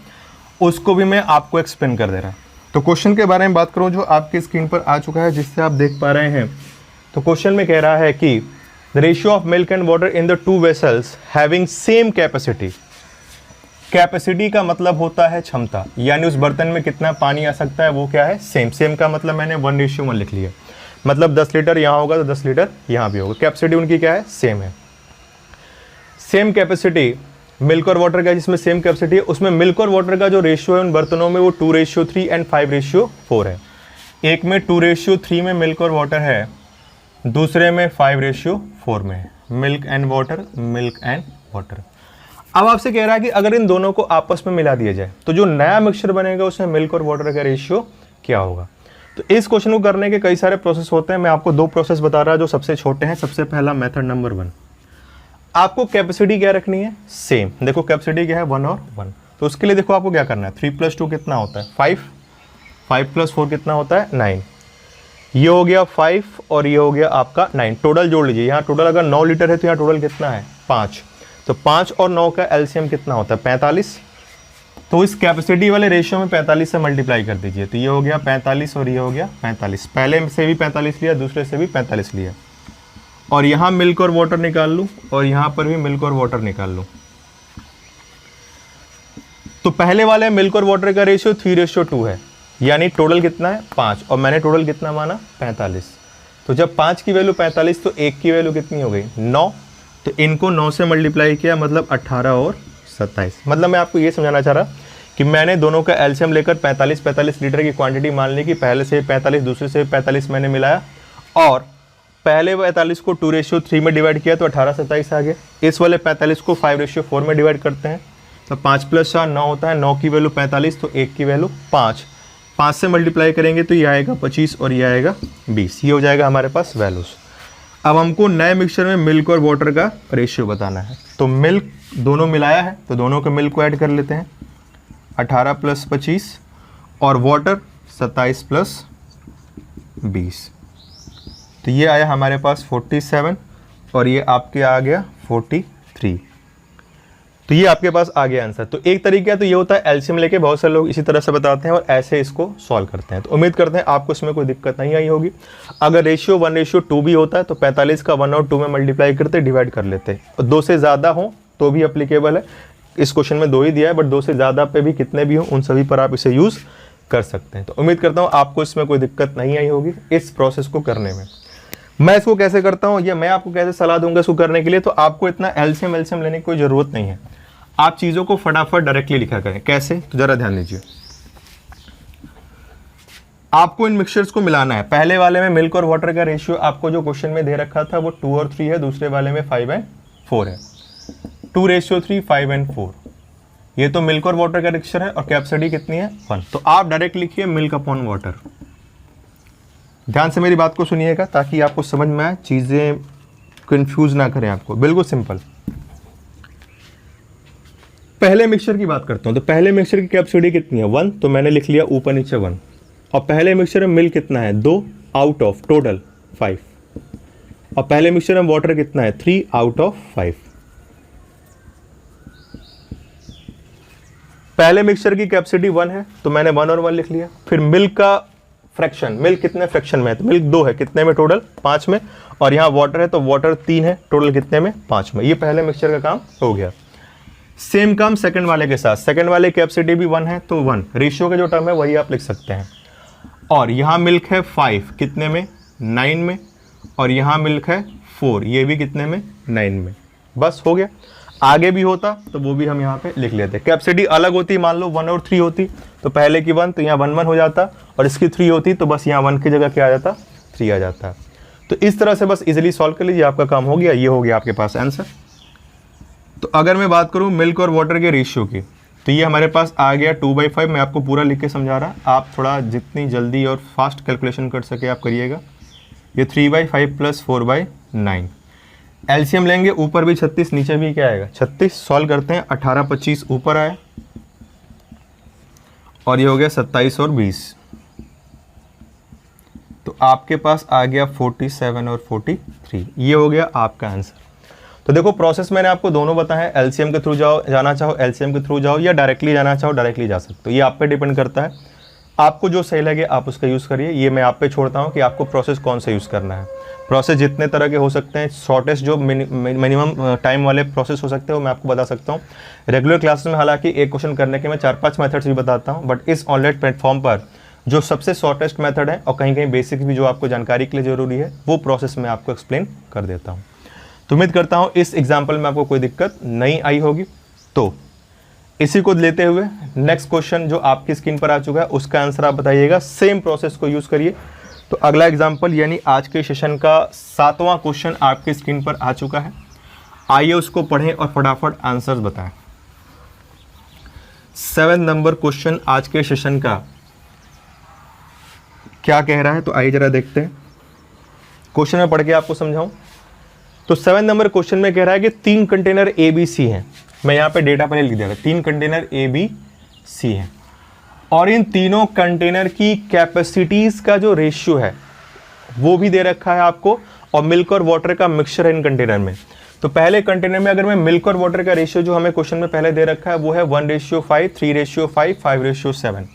उसको भी मैं आपको एक्सप्लेन कर दे रहा हूँ। तो क्वेश्चन के बारे में बात करूँ जो आपकी स्क्रीन पर आ चुका है, जिससे आप देख पा रहे हैं। तो क्वेश्चन में कह रहा है कि the ratio of milk and water in the 2 vessels having same capacity. Capacity का मतलब होता है क्षमता, यानी उस बर्तन में कितना पानी आ सकता है वो क्या है, सेम। सेम का मतलब मैंने 1:1 लिख लिया, मतलब 10 लीटर यहाँ होगा तो 10 लीटर यहाँ भी होगा। कैपेसिटी उनकी क्या है, सेम है। सेम कैपेसिटी मिल्क और वाटर का, जिसमें सेम कैपेसिटी है उसमें मिल्क और वाटर का जो रेशियो है उन बर्तनों में वो 2:3 एंड 5:4 है। एक में 2:3 में मिल्क और वाटर है, दूसरे में 5:4 में है। Milk and water, milk and water. अब आपसे कह रहा है कि अगर इन दोनों को आपस में मिला दिया जाए तो जो नया मिक्सचर बनेगा उसमें मिल्क और वाटर का रेशियो क्या होगा। तो इस क्वेश्चन को करने के कई सारे प्रोसेस होते हैं, मैं आपको 2 प्रोसेस बता रहा जो सबसे छोटे हैं। सबसे पहला मेथड नंबर 1, आपको कैपेसिटी क्या रखनी है, सेम। देखो कैपेसिटी क्या है, 1 और 1। तो उसके लिए देखो आपको क्या करना है, 3 + 2 कितना होता है, 5, 5 + 4 कितना होता है, 9। ये हो गया 5 और ये हो गया आपका 9। टोटल जोड़ लीजिए, यहाँ टोटल अगर 9 लीटर है तो यहाँ टोटल कितना है, 5। तो 5 और 9 का एलसीएम कितना होता है, 45। तो इस कैपेसिटी वाले रेशियो में 45 से मल्टीप्लाई कर दीजिए, तो ये हो गया 45 और ये हो गया 45। पहले से भी 45 लिया, दूसरे से भी 45 लिया, और यहाँ मिल्क और वाटर निकाल लूँ और यहाँ पर भी मिल्क और वाटर निकाल लूँ। तो पहले वाले मिल्क और वाटर का रेशियो 3:2 है, यानी टोटल कितना है, 5, और मैंने टोटल कितना माना, 45। तो जब 5 की वैल्यू 45 तो 1 की वैल्यू कितनी हो गई, 9। तो इनको 9 से मल्टीप्लाई किया, मतलब 18 और 27। मतलब मैं आपको ये समझाना चाह रहा कि मैंने दोनों का एलसीएम लेकर 45 लीटर की क्वांटिटी मान ली कि पहले से 45 दूसरे से 45 मैंने मिलाया, और पहले 45 को 2:3 में डिवाइड किया तो 18 27 आ गया। इस वाले 45 को 5:4 में डिवाइड करते हैं तो 5 + 4 9 होता है। 9 की वैल्यू 45 तो 1 की वैल्यू 5। 5 से मल्टीप्लाई करेंगे तो ये आएगा 25 और ये आएगा 20। ये हो जाएगा हमारे पास वैल्यूज़। अब हमको नए मिक्सचर में मिल्क और वाटर का रेशियो बताना है। तो मिल्क दोनों मिलाया है तो दोनों के मिल्क को ऐड कर लेते हैं, 18 + 25, और वाटर 27 + 20। तो ये आया हमारे पास 47 और ये आपके आ गया 43। तो ये आपके पास आ गया आंसर। तो एक तरीका तो ये होता है, एलसीएम लेके बहुत सारे लोग इसी तरह से बताते हैं और ऐसे इसको सॉल्व करते हैं। तो उम्मीद करते हैं आपको इसमें कोई दिक्कत नहीं आई होगी। अगर रेशियो 1:2 भी होता है तो 45 का 1 और 2 में मल्टीप्लाई करते, डिवाइड कर लेते। और 2 से ज़्यादा हो तो भी अप्लीकेबल है। इस क्वेश्चन में 2 ही दिया है, बट 2 से ज़्यादा पे भी कितने भी हों उन सभी पर आप इसे यूज़ कर सकते हैं। तो उम्मीद करता हूँ आपको इसमें कोई दिक्कत नहीं आई होगी इस प्रोसेस को करने में। मैं इसको कैसे करता हूँ या मैं आपको कैसे सलाह दूंगा इसको करने के लिए, तो आपको इतना एलसीएम लेने की कोई ज़रूरत नहीं है। आप चीज़ों को फटाफट डायरेक्टली लिखा करें। कैसे, तो ज़रा ध्यान दीजिए। आपको इन मिक्सचर्स को मिलाना है। पहले वाले में मिल्क और वाटर का रेशियो आपको जो क्वेश्चन में दे रखा था वो 2 और 3 है, दूसरे वाले में 5 और 4 है। 2:3, 5 और 4, ये तो मिल्क और वाटर का मिक्सचर है और कैपेसिटी कितनी है, 1। तो आप डायरेक्ट लिखिए मिल्क अपॉन वाटर। ध्यान से मेरी बात को सुनिएगा ताकि आपको समझ में आए, चीज़ें कंफ्यूज ना करें आपको, बिल्कुल सिंपल। पहले मिक्सचर की बात करता हूँ, तो पहले मिक्सचर की कैपेसिटी कितनी है 1, तो मैंने लिख लिया ऊपर नीचे 1। और पहले मिक्सचर में मिल्क कितना है 2 आउट ऑफ टोटल 5। और पहले मिक्सचर में वाटर कितना है 3 आउट ऑफ 5। पहले मिक्सचर की कैपेसिटी 1 है तो मैंने 1 और 1 लिख लिया। फिर मिल्क का फ्रैक्शन, मिल्क कितने फ्रैक्शन में है, तो मिल्क 2 है, कितने में टोटल 5 में। और यहाँ वाटर है तो वाटर 3 है, टोटल कितने में 5 में। ये पहले मिक्सचर का काम हो गया। सेम काम सेकंड वाले के साथ, सेकंड वाले कैपेसिटी भी 1 है तो 1, रेशियो का जो टर्म है वही आप लिख सकते हैं। और यहाँ मिल्क है 5, कितने में 9 में। और यहाँ मिल्क है 4, ये भी कितने में 9 में। बस हो गया। आगे भी होता तो वो भी हम यहाँ पे लिख लेते। कैपेसिटी अलग होती, मान लो 1 और 3 होती तो पहले की 1 तो यहाँ 1 1 हो जाता, और इसकी 3 होती तो बस यहाँ 1 की जगह क्या आ जाता 3 आ जाता। तो इस तरह से बस इजीली सॉल्व कर लीजिए, आपका काम हो गया। ये हो गया आपके पास आंसर। तो अगर मैं बात करूँ मिल्क और वाटर के रेशियो की, तो ये हमारे पास आ गया 2/5। मैं आपको पूरा लिख के समझा रहा, आप थोड़ा जितनी जल्दी और फास्ट कैलकुलेशन कर सके आप करिएगा। ये 3/5 + 4/9। एलसीएम लेंगे, ऊपर भी 36 नीचे भी क्या आएगा 36। सॉल्व करते हैं, 18 25 ऊपर आए और ये हो गया 27 और 20, तो आपके पास आ गया 47 और 43। ये हो गया आपका आंसर। तो देखो प्रोसेस मैंने आपको दोनों बताया, एलसीएम के थ्रू जाना चाहो एलसीएम के थ्रू जाओ, या डायरेक्टली जाना चाहो डायरेक्टली जा सकते हो। ये आप पे डिपेंड करता है, आपको जो सही लगे आप उसका यूज़ करिए। ये मैं आप पे छोड़ता हूँ कि आपको प्रोसेस कौन सा यूज़ करना है। प्रोसेस जितने तरह के हो सकते हैं, शॉर्टेस्ट जो मिनिमम टाइम वाले प्रोसेस हो सकते हैं वो मैं आपको बता सकता हूँ। रेगुलर क्लासेस में हालांकि एक क्वेश्चन करने के मैं 4-5 मेथड्स भी बताता हूँ, बट इस ऑनलाइन प्लेटफॉर्म पर जो सबसे शॉर्टेस्ट मेथड है और कहीं कहीं बेसिक भी जो आपको जानकारी के लिए ज़रूरी है वो प्रोसेस मैं आपको एक्सप्लेन कर देता हूँ। तो उम्मीद करता हूँ इस एग्जाम्पल में आपको कोई दिक्कत नहीं आई होगी। तो इसी को लेते हुए नेक्स्ट क्वेश्चन जो आपकी स्क्रीन पर आ चुका है उसका आंसर आप बताइएगा। सेम प्रोसेस को यूज़ करिए। तो अगला एग्जाम्पल यानी आज के सेशन का 7वां क्वेश्चन आपकी स्क्रीन पर आ चुका है। आइए उसको पढ़ें और फटाफट आंसर्स बताएं। 7 नंबर क्वेश्चन आज के सेशन का क्या कह रहा है, तो आइए जरा देखते हैं। क्वेश्चन में पढ़ के आपको समझाऊं। तो 7 नंबर क्वेश्चन में कह रहा है कि 3 कंटेनर ए बी सी हैं। मैं यहाँ पे डेटा पहले लिख दिया था, 3 कंटेनर ए बी सी हैं और इन तीनों कंटेनर की कैपेसिटीज का जो रेशियो है वो भी दे रखा है आपको, और मिल्क और वाटर का मिक्सचर है इन कंटेनर में। तो पहले कंटेनर में अगर मैं मिल्क और वाटर का रेशियो जो हमें क्वेश्चन में पहले दे रखा है वो है 1:5, 3:5, 5:7,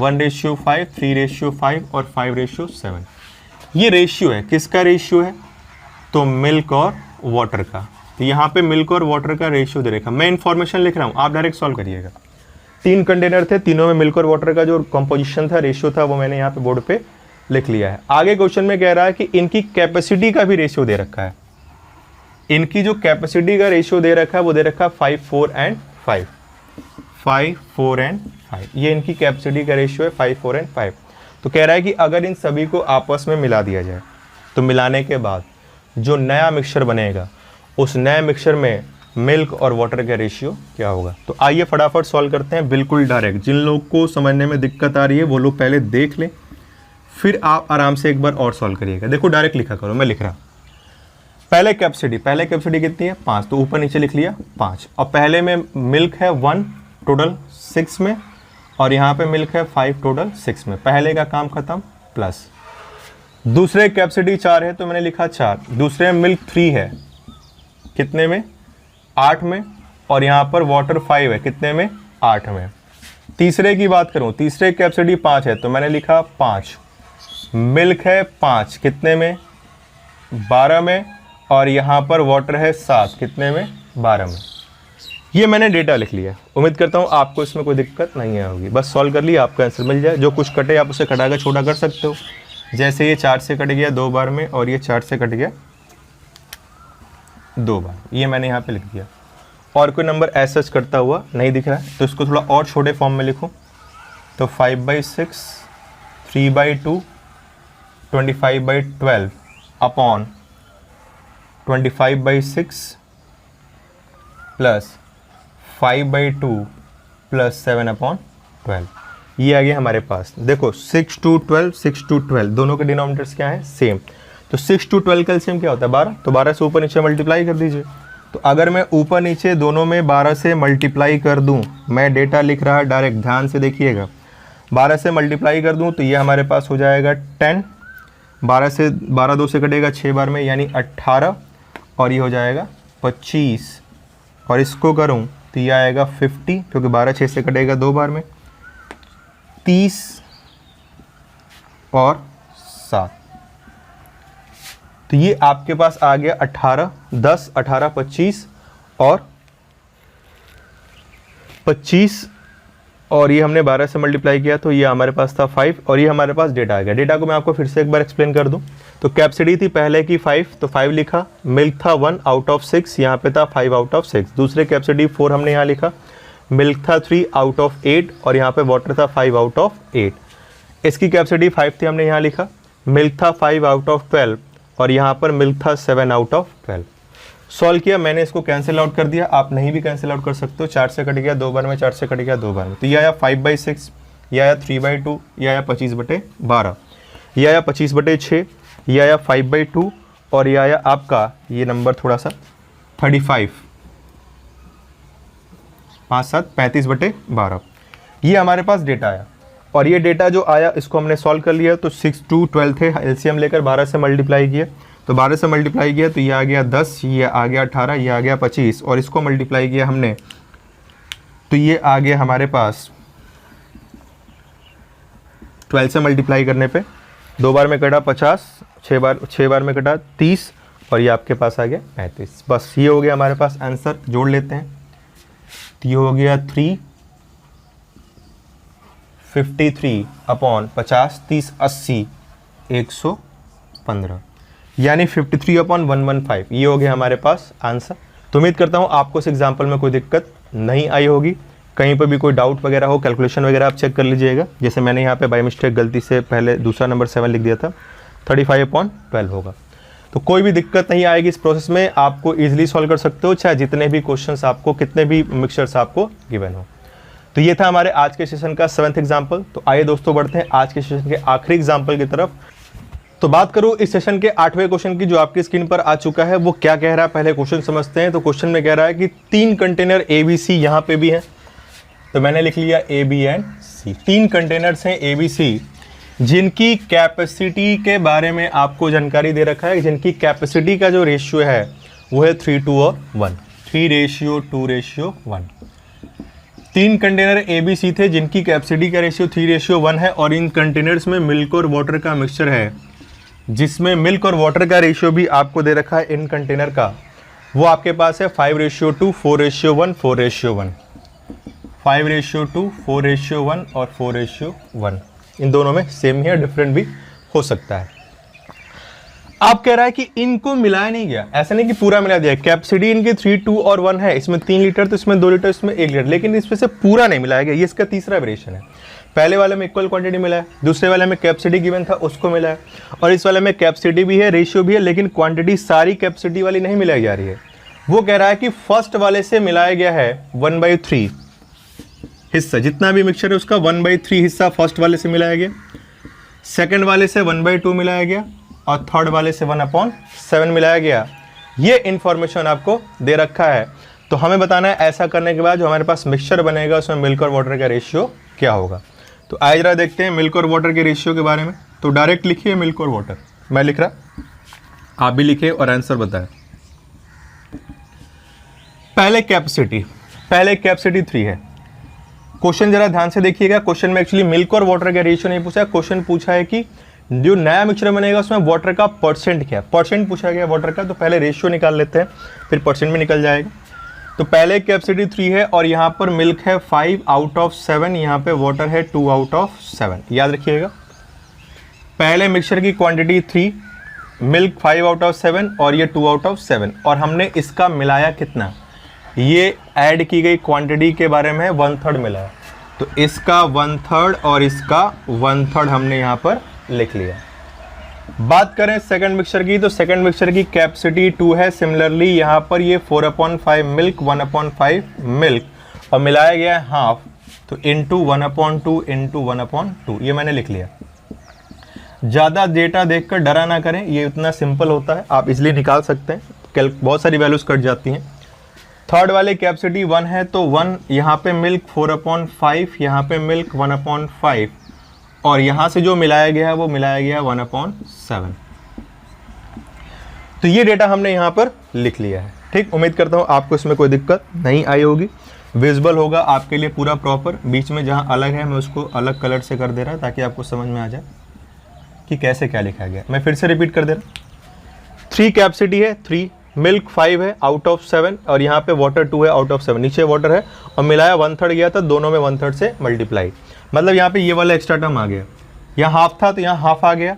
1:5, 3:5 और 5:7। ये रेशियो है, किसका रेशियो है, तो मिल्क और वाटर का। तो यहाँ पे मिल्क और वाटर का रेशियो दे रखा, मैं इंफॉर्मेशन लिख रहा हूँ, आप डायरेक्ट सॉल्व करिएगा। 3 कंटेनर थे, तीनों में मिल्क और वाटर का जो कंपोजिशन था, रेशियो था, वो मैंने यहाँ पे बोर्ड पे लिख लिया है। आगे क्वेश्चन में कह रहा है कि इनकी कैपेसिटी का भी रेशियो दे रखा है। इनकी जो कैपेसिटी का रेशियो दे रखा है वो दे रखा है 5, 4 एंड 5, 5, 4 एंड 5। ये इनकी कैपेसिटी का रेशियो है 5, 4 एंड 5। तो कह रहा है कि अगर इन सभी को आपस में मिला दिया जाए तो मिलाने के बाद जो नया मिक्सचर बनेगा उस नए मिक्सचर में मिल्क और वाटर का रेशियो क्या होगा। तो आइए फटाफट सॉल्व करते हैं, बिल्कुल डायरेक्ट। जिन लोग को समझने में दिक्कत आ रही है वो लोग पहले देख लें, फिर आप आराम से एक बार और सॉल्व करिएगा। देखो डायरेक्ट लिखा करो, मैं लिख रहा। पहले कैपेसिटी कितनी है 5, तो ऊपर नीचे लिख लिया 5। और पहले में मिल्क है 1 टोटल 6 में, और यहाँ पे मिल्क है 5 टोटल 6 में। पहले का काम खत्म, प्लस दूसरे कैपेसिटी 4 है तो मैंने लिखा 4। दूसरे में मिल्क 3 है, कितने में 8 में, और यहाँ पर वाटर 5 है, कितने में 8 में। तीसरे की बात करूँ, तीसरे कैपेसिटी 5 है तो मैंने लिखा 5। मिल्क है 5, कितने में 12 में, और यहाँ पर वाटर है 7, कितने में 12 में। ये मैंने डेटा लिख लिया। उम्मीद करता हूँ आपको इसमें कोई दिक्कत नहीं होगी। बस सॉल्व कर लिया, आपका आंसर मिल जाए। जो कुछ कटे आप उसे कटाकर छोटा कर सकते हो। जैसे ये 4 से कट गया 2 बार में, और ये 4 से कट गया 2 बार, ये मैंने यहाँ पे लिख दिया। और कोई नंबर ऐसा करता हुआ नहीं दिख रहा है तो इसको थोड़ा और छोटे फॉर्म में लिखूँ। तो 5/6, 3/2, 25/12 अपॉन 25/6 प्लस 5/2 प्लस 7/12। ये आ गया हमारे पास। देखो 6 to 12 दोनों के डिनोमिनेटर्स क्या है, सेम। तो 6 to 12 का एलसीएम क्या होता है 12, तो 12 से ऊपर नीचे मल्टीप्लाई कर दीजिए। तो अगर मैं ऊपर नीचे दोनों में 12 से मल्टीप्लाई कर दूं, मैं डेटा लिख रहा डायरेक्ट, ध्यान से देखिएगा, 12 से मल्टीप्लाई कर दूं तो ये हमारे पास हो जाएगा 10, 12 2 से कटेगा 6 बार में यानी 18, और ये हो जाएगा 25, और इसको करूं तो ये आएगा 50, क्योंकि 12 6 से कटेगा 2 बार में, 30 और 7। तो ये आपके पास आ गया 18, 10, 18, 25 और 25, और ये हमने 12 से मल्टीप्लाई किया तो ये हमारे पास था 5, और ये हमारे पास डेटा आ गया। डेटा को मैं आपको फिर से एक बार एक्सप्लेन कर दूं। तो कैपेसिटी थी पहले की 5, तो 5 लिखा, मिल्क था 1 आउट ऑफ 6, यहाँ पे था 5 आउट ऑफ 6, दूसरे कैपेसिटी 4 हमने यहाँ लिखा, मिल्क था 3 आउट ऑफ 8, और यहाँ पे वाटर था 5 आउट ऑफ 8। इसकी कैपेसिटी 5 थी, हमने यहाँ लिखा, मिल्क था 5 आउट ऑफ 12, और यहाँ पर मिल्क था 7 आउट ऑफ 12। सॉल्व किया, मैंने इसको कैंसिल आउट कर दिया, आप नहीं भी कैंसिल आउट कर सकते हो, 4 से कट गया 2 बार में, 4 से कट गया 2 बार में, तो ये आया 5/6, ये आया 3/2, ये आया 25/12, ये आया 25/6, ये आया 5/2, और ये आया आपका ये नंबर थोड़ा सा 35, 5 7 35/12। ये हमारे पास डेटा आया, और ये डेटा जो आया इसको हमने सॉल्व कर लिया। तो 6 to 12 थे, एलसीएम लेकर 12 से मल्टीप्लाई किया, तो 12 से मल्टीप्लाई किया तो ये आ गया 10, ये आ गया 18, ये आ गया 25, और इसको मल्टीप्लाई किया हमने तो ये आ गया हमारे पास 12 से मल्टीप्लाई करने पे 2 बार में कटा 50, 6 बार में कटा 30, और ये आपके पास आ गया 35। बस ये हो गया हमारे पास आंसर। जोड़ लेते हैं, तो ये हो गया 353/50, 30 80 115, यानी 53/115। ये हो गया हमारे पास आंसर। तो उम्मीद करता हूँ आपको इस एग्जाम्पल में कोई दिक्कत नहीं आई होगी। कहीं पर भी कोई डाउट वगैरह हो, कैलकुलेशन वगैरह आप चेक कर लीजिएगा। जैसे मैंने यहाँ पे बाय मिस्टेक गलती से पहले दूसरा नंबर 7 लिख दिया था, 35/12 होगा। तो कोई भी दिक्कत नहीं आएगी इस प्रोसेस में, आपको ईजिली सॉल्व कर सकते हो, चाहे जितने भी क्वेश्चंस आपको, कितने भी मिक्सचर्स आपको गिवन हो। तो ये था हमारे आज के सेशन का 7th एग्जाम्पल। तो आइए दोस्तों बढ़ते हैं आज के सेशन के आखिरी एग्जाम्पल की तरफ। तो बात करूं इस सेशन के 8वें क्वेश्चन की, जो आपकी स्क्रीन पर आ चुका है, वो क्या कह रहा है पहले क्वेश्चन समझते हैं। तो क्वेश्चन में कह रहा है कि 3 कंटेनर ABC यहाँ पे भी हैं, तो मैंने लिख लिया A, B and C। 3 containers हैं ABC, जिनकी कैपेसिटी के बारे में आपको जानकारी दे रखा है, जिनकी कैपेसिटी का जो रेशियो है वो है 3:1, 3:2:1। 3 कंटेनर ABC थे जिनकी कैपेसिटी का रेशियो 3:1 है, और इन कंटेनर्स में मिल्क और वाटर का मिक्सचर है, जिसमें मिल्क और वाटर का रेशियो भी आपको दे रखा है इन कंटेनर का। वो आपके पास है 5:2, 4:1, 4:1, 5:2, 4:1 और 4:1। इन दोनों में सेम ही है, डिफरेंट भी हो सकता है। आप कह रहा है कि इनको मिलाया नहीं गया, ऐसा नहीं कि पूरा मिला दिया। कैपेसिटी इनकी 3, 2 और 1 है, इसमें 3 लीटर, तो इसमें 2 लीटर, इसमें 1 लीटर, लेकिन इसमें से पूरा नहीं मिलाया गया। ये इसका तीसरा वेरिएशन है। पहले वाले में इक्वल क्वांटिटी मिला है, दूसरे वाले में कैपेसिटी गिवन था उसको मिला है, और इस वाले में कैपेसिटी भी है, रेशियो भी है, लेकिन क्वांटिटी सारी कैपेसिटी वाली नहीं मिलाई जा रही है। वो कह रहा है कि फर्स्ट वाले से मिलाया गया है 1/3 हिस्सा, जितना भी मिक्सचर है उसका 1/3 हिस्सा फर्स्ट वाले से मिलाया गया, सेकंड वाले से 1/2 मिलाया गया, और थर्ड वाले से 1/7 मिलाया गया। ये इंफॉर्मेशन आपको दे रखा है। तो हमें बताना है ऐसा करने के बाद जो हमारे पास मिक्सचर बनेगा उसमें मिल्क और वाटर का रेशियो क्या होगा। तो आइए जरा देखते हैं मिल्क और वाटर के रेशियो के बारे में। तो डायरेक्ट लिखिए मिल्क और वाटर, मैं लिख रहा, आप भी लिखिए और आंसर बताएं। पहले कैपेसिटी 3 है। क्वेश्चन जरा ध्यान से देखिएगा। क्वेश्चन में एक्चुअली मिल्क और वाटर का रेशियो नहीं पूछा, क्वेश्चन पूछा है कि जो नया मिक्सचर बनेगा उसमें वाटर का परसेंट क्या है, परसेंट पूछा गया वाटर का। तो पहले रेशियो निकाल लेते हैं, फिर परसेंट में निकल जाएगा। तो पहले कैपेसिटी 3 है, और यहाँ पर मिल्क है 5/7, यहाँ पे वाटर है 2/7। याद रखिएगा, पहले मिक्सचर की क्वांटिटी 3, मिल्क 5/7 और ये 2/7, और हमने इसका मिलाया कितना, ये ऐड की गई क्वांटिटी के बारे में 1/3 मिला। तो इसका 1/3 और इसका 1/3 हमने यहाँ पर लिख लिया। बात करें सेकंड मिक्सचर की, तो सेकंड मिक्सचर की कैपेसिटी 2 है। सिमिलरली यहाँ पर ये 4/5 मिल्क, 1/5 मिल्क, और मिलाया गया है हाफ, तो इंटू 1/2 इंटू 1/2, ये मैंने लिख लिया। ज़्यादा डेटा देखकर डरा ना करें, ये उतना सिंपल होता है, आप इसलिए निकाल सकते हैं। बहुत सारी वैल्यूज़ कट जाती हैं। थर्ड वाले कैपेसिटी 1 है तो 1, यहाँ पे मिल्क 4/5, यहाँ पे मिल्क 1/5 और यहाँ से जो मिलाया गया है वो मिलाया गया है 1/7। तो ये डेटा हमने यहाँ पर लिख लिया है। ठीक, उम्मीद करता हूँ आपको इसमें कोई दिक्कत नहीं आई होगी। विजिबल होगा आपके लिए पूरा प्रॉपर। बीच में जहाँ अलग है मैं उसको अलग कलर से कर दे रहा ताकि आपको समझ में आ जाए कि कैसे क्या लिखा गया। मैं फिर से रिपीट कर दे रहा। 3 कैपेसिटी है, 3 मिल्क 5 है आउट ऑफ 7 और यहाँ पे वाटर 2 है आउट ऑफ 7। नीचे वाटर है और मिलाया 1/3 गया था, दोनों में 1/3 से मल्टीप्लाई, मतलब यहाँ पे ये वाला एक्स्ट्रा टर्म आ गया। यहाँ हाफ था तो यहाँ हाफ आ गया।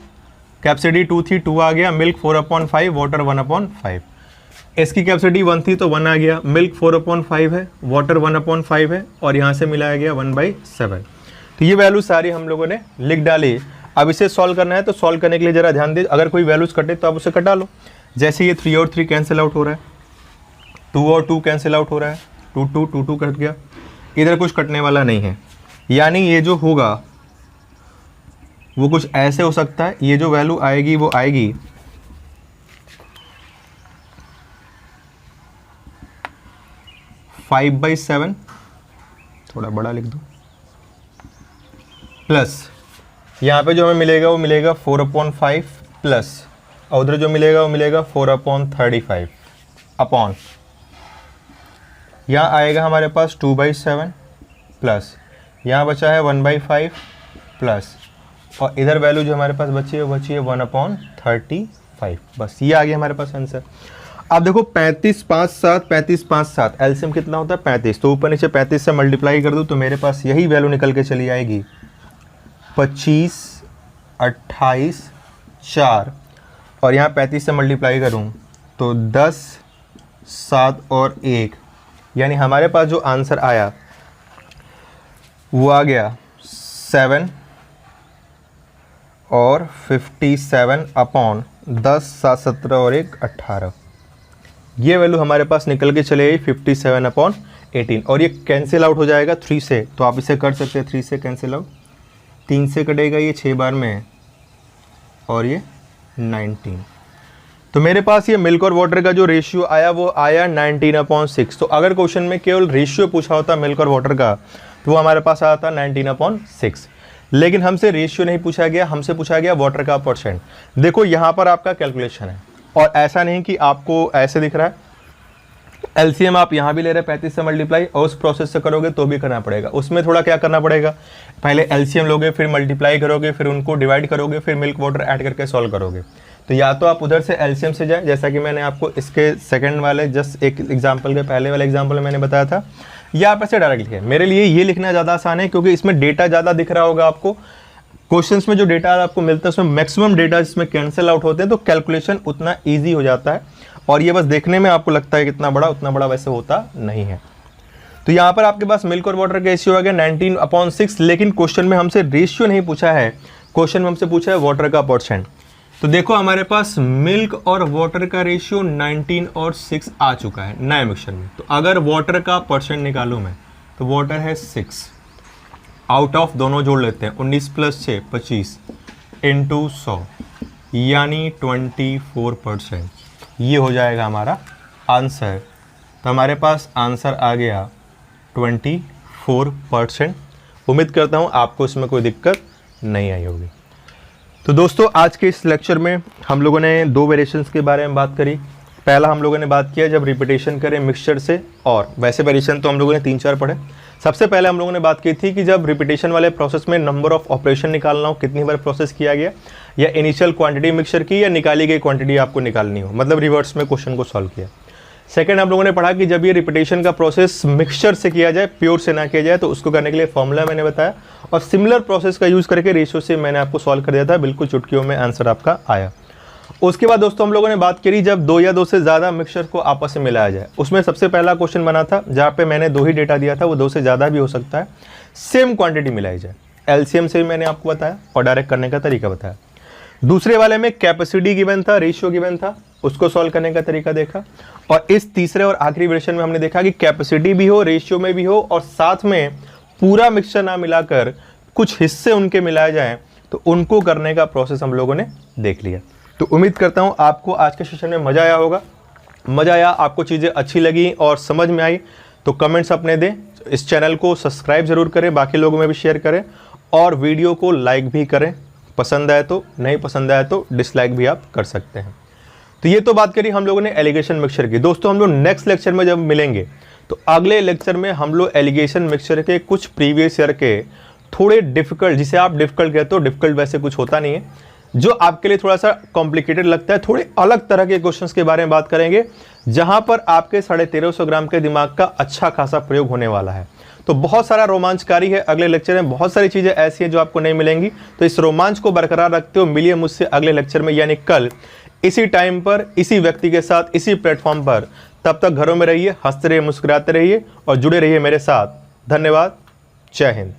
कैपेसिटी 2 थी, 2 आ गया। Milk 4/5, water 1/5। इसकी कैपेसिटी 1 थी तो 1 आ गया। मिल्क 4/5 है, वाटर 1/5 है और यहाँ से मिलाया गया 1/7। तो ये वैल्यू सारी हम लोगों ने लिख डाली। अब इसे सॉल्व करना है तो सॉल्व करने के लिए ज़रा ध्यान दे, अगर कोई वैल्यूज़ कटे तो आप उसे कटा लो। जैसे ये 3 और 3 कैंसिल आउट हो रहा है, 2 और 2 कैंसिल आउट हो रहा है, 2 कट गया, इधर कुछ कटने वाला नहीं है। यानी ये जो होगा वो कुछ ऐसे हो सकता है। ये जो वैल्यू आएगी वो आएगी 5/7, थोड़ा बड़ा लिख दो, प्लस यहाँ पे जो हमें मिलेगा वो मिलेगा 4/5 प्लस, और उधर जो मिलेगा वो मिलेगा 4/35 अपॉन, यहाँ आएगा हमारे पास 2/7 प्लस, यहाँ बचा है 1/5 प्लस, और इधर वैल्यू जो हमारे पास बची है 1/35। बस ये आ गया हमारे पास आंसर। अब देखो 35 5 7 35 5 7 एलसीएम कितना होता है 35, तो ऊपर नीचे 35 से मल्टीप्लाई कर दूँ तो मेरे पास यही वैल्यू निकल के चली आएगी 25 28 4, और यहाँ 35 से मल्टीप्लाई करूँ तो 10 7 और 1, यानी हमारे पास जो आंसर आया वो आ गया 7 और 57 अपॉन 10 7 17 और 1 18। ये वैल्यू हमारे पास निकल के चले गई 57/18, और ये कैंसिल आउट हो जाएगा 3 से, तो आप इसे कर सकते हैं 3 से कैंसिल आउट, 3 से कटेगा ये 6 बार में और ये 19। तो मेरे पास ये मिल्क और वाटर का जो रेशियो आया वो आया 19/6। तो अगर क्वेश्चन में केवल रेशियो पूछा होता मिल्क और वाटर का तो वो हमारे पास आता 19/6, लेकिन हमसे रेशियो नहीं पूछा गया, हमसे पूछा गया वाटर का परसेंट। देखो यहाँ पर आपका कैलकुलेशन है, और ऐसा नहीं कि आपको ऐसे दिख रहा है। एलसीएम आप यहाँ भी ले रहे हैं 35 से मल्टीप्लाई, और उस प्रोसेस से करोगे तो भी करना पड़ेगा। उसमें थोड़ा क्या करना पड़ेगा, पहले एलसीएम लोगे, फिर मल्टीप्लाई करोगे, फिर उनको डिवाइड करोगे, फिर मिल्क वाटर ऐड करके सॉल्व करोगे। तो या तो आप उधर से एलसीएम से जाए, जैसा कि मैंने आपको इसके सेकंड वाले जस्ट एक एग्जाम्पल के पहले वाले एग्जाम्पल में मैंने बताया था, या आप ऐसे डायरेक्ट लिखें। मेरे लिए ये लिखना ज़्यादा आसान है क्योंकि इसमें डेटा ज़्यादा दिख रहा होगा आपको। क्वेश्चंस में जो डेटा आपको मिलता है उसमें मैक्सिमम डेटा जिसमें कैंसिल आउट होते हैं, तो कैलकुलेशन उतना ईजी हो जाता है, और ये बस देखने में आपको लगता है कितना बड़ा, उतना बड़ा वैसे होता नहीं है। तो यहाँ पर आपके पास मिल्क और वाटर का रेशियो आ गया 19/6, लेकिन क्वेश्चन में हमसे रेशियो नहीं पूछा है, क्वेश्चन में हमसे पूछा है वाटर का परसेंट। तो देखो हमारे पास मिल्क और वाटर का रेशियो 19 और 6 आ चुका है नए मिक्सचर में। तो अगर वाटर का परसेंट निकालूं मैं तो वाटर है 6, आउट ऑफ दोनों जोड़ लेते हैं, 19 + 6 25 इंटू 100 यानी 24%। ये हो जाएगा हमारा आंसर। तो हमारे पास आंसर आ गया 24%। उम्मीद करता हूँ आपको इसमें कोई दिक्कत नहीं आई होगी। तो दोस्तों आज के इस लेक्चर में हम लोगों ने 2 वेरिएशंस के बारे में बात करी। पहला हम लोगों ने बात किया जब रिपीटेशन करें मिक्सचर से, और वैसे वेरिएशन तो हम लोगों ने 3-4 पढ़े। सबसे पहले हम लोगों ने बात की थी कि जब रिपीटेशन वाले प्रोसेस में नंबर ऑफ ऑपरेशन निकालना हो, कितनी बार प्रोसेस किया गया, या इनिशियल क्वांटिटी मिक्सचर की या निकाली गई क्वांटिटी आपको निकालनी हो, मतलब रिवर्स में क्वेश्चन को सॉल्व किया। सेकंड हम लोगों ने पढ़ा कि जब ये रिपीटेशन का प्रोसेस मिक्सचर से किया जाए, प्योर से ना किया जाए, तो उसको करने के लिए फॉर्मूला मैंने बताया, और सिमिलर प्रोसेस का यूज़ करके रेशियो से मैंने आपको सॉल्व कर दिया था। बिल्कुल चुटकियों में आंसर आपका आया। उसके बाद दोस्तों हम लोगों ने बात करी जब 2 या 2 से ज़्यादा मिक्सचर को आपस में मिलाया जाए। उसमें सबसे पहला क्वेश्चन बना था जहाँ पे मैंने 2 ही डेटा दिया था, वो 2 से ज़्यादा भी हो सकता है, सेम क्वांटिटी मिलाई जाए। एलसीएम से भी मैंने आपको बताया और डायरेक्ट करने का तरीका बताया। दूसरे वाले में कैपेसिटी गिवन था, रेशियो गिवन था, उसको सॉल्व करने का तरीका देखा। और इस तीसरे और आखिरी वेरिएशन में हमने देखा कि कैपेसिटी भी हो, रेशियो में भी हो, और साथ में पूरा मिक्सचर ना मिलाकर कुछ हिस्से उनके मिलाए जाएं, तो उनको करने का प्रोसेस हम लोगों ने देख लिया। तो उम्मीद करता हूँ आपको आज के सेशन में मज़ा आया होगा। मज़ा आया, आपको चीज़ें अच्छी लगी और समझ में आई तो कमेंट्स अपने दें। इस चैनल को सब्सक्राइब ज़रूर करें, बाकी लोगों में भी शेयर करें और वीडियो को लाइक भी करें। पसंद आए तो, नहीं पसंद आए तो डिसलाइक भी आप कर सकते हैं। तो ये तो बात करी हम लोगों ने एलिगेशन मिक्सचर की। दोस्तों हम लोग नेक्स्ट लेक्चर में जब मिलेंगे तो अगले लेक्चर में हम लोग एलिगेशन मिक्सचर के कुछ प्रीवियस ईयर के थोड़े डिफिकल्ट, जिसे आप डिफिकल्ट कहते हो, डिफिकल्ट वैसे कुछ होता नहीं है, जो आपके लिए थोड़ा सा कॉम्प्लिकेटेड लगता है, थोड़े अलग तरह के क्वेश्चंस के बारे में बात करेंगे, जहां पर आपके 1350 ग्राम के दिमाग का अच्छा खासा प्रयोग होने वाला है। तो बहुत सारा रोमांचकारी है अगले लेक्चर में, बहुत सारी चीज़ें ऐसी हैं जो आपको नहीं मिलेंगी। तो इस रोमांच को बरकरार रखते हो मिलिए मुझसे अगले लेक्चर में, यानी कल इसी टाइम पर, इसी व्यक्ति के साथ, इसी प्लेटफॉर्म पर। तब तक घरों में रहिए, हंसते रहिए, मुस्कुराते रहिए और जुड़े रहिए मेरे साथ। धन्यवाद। जय हिंद।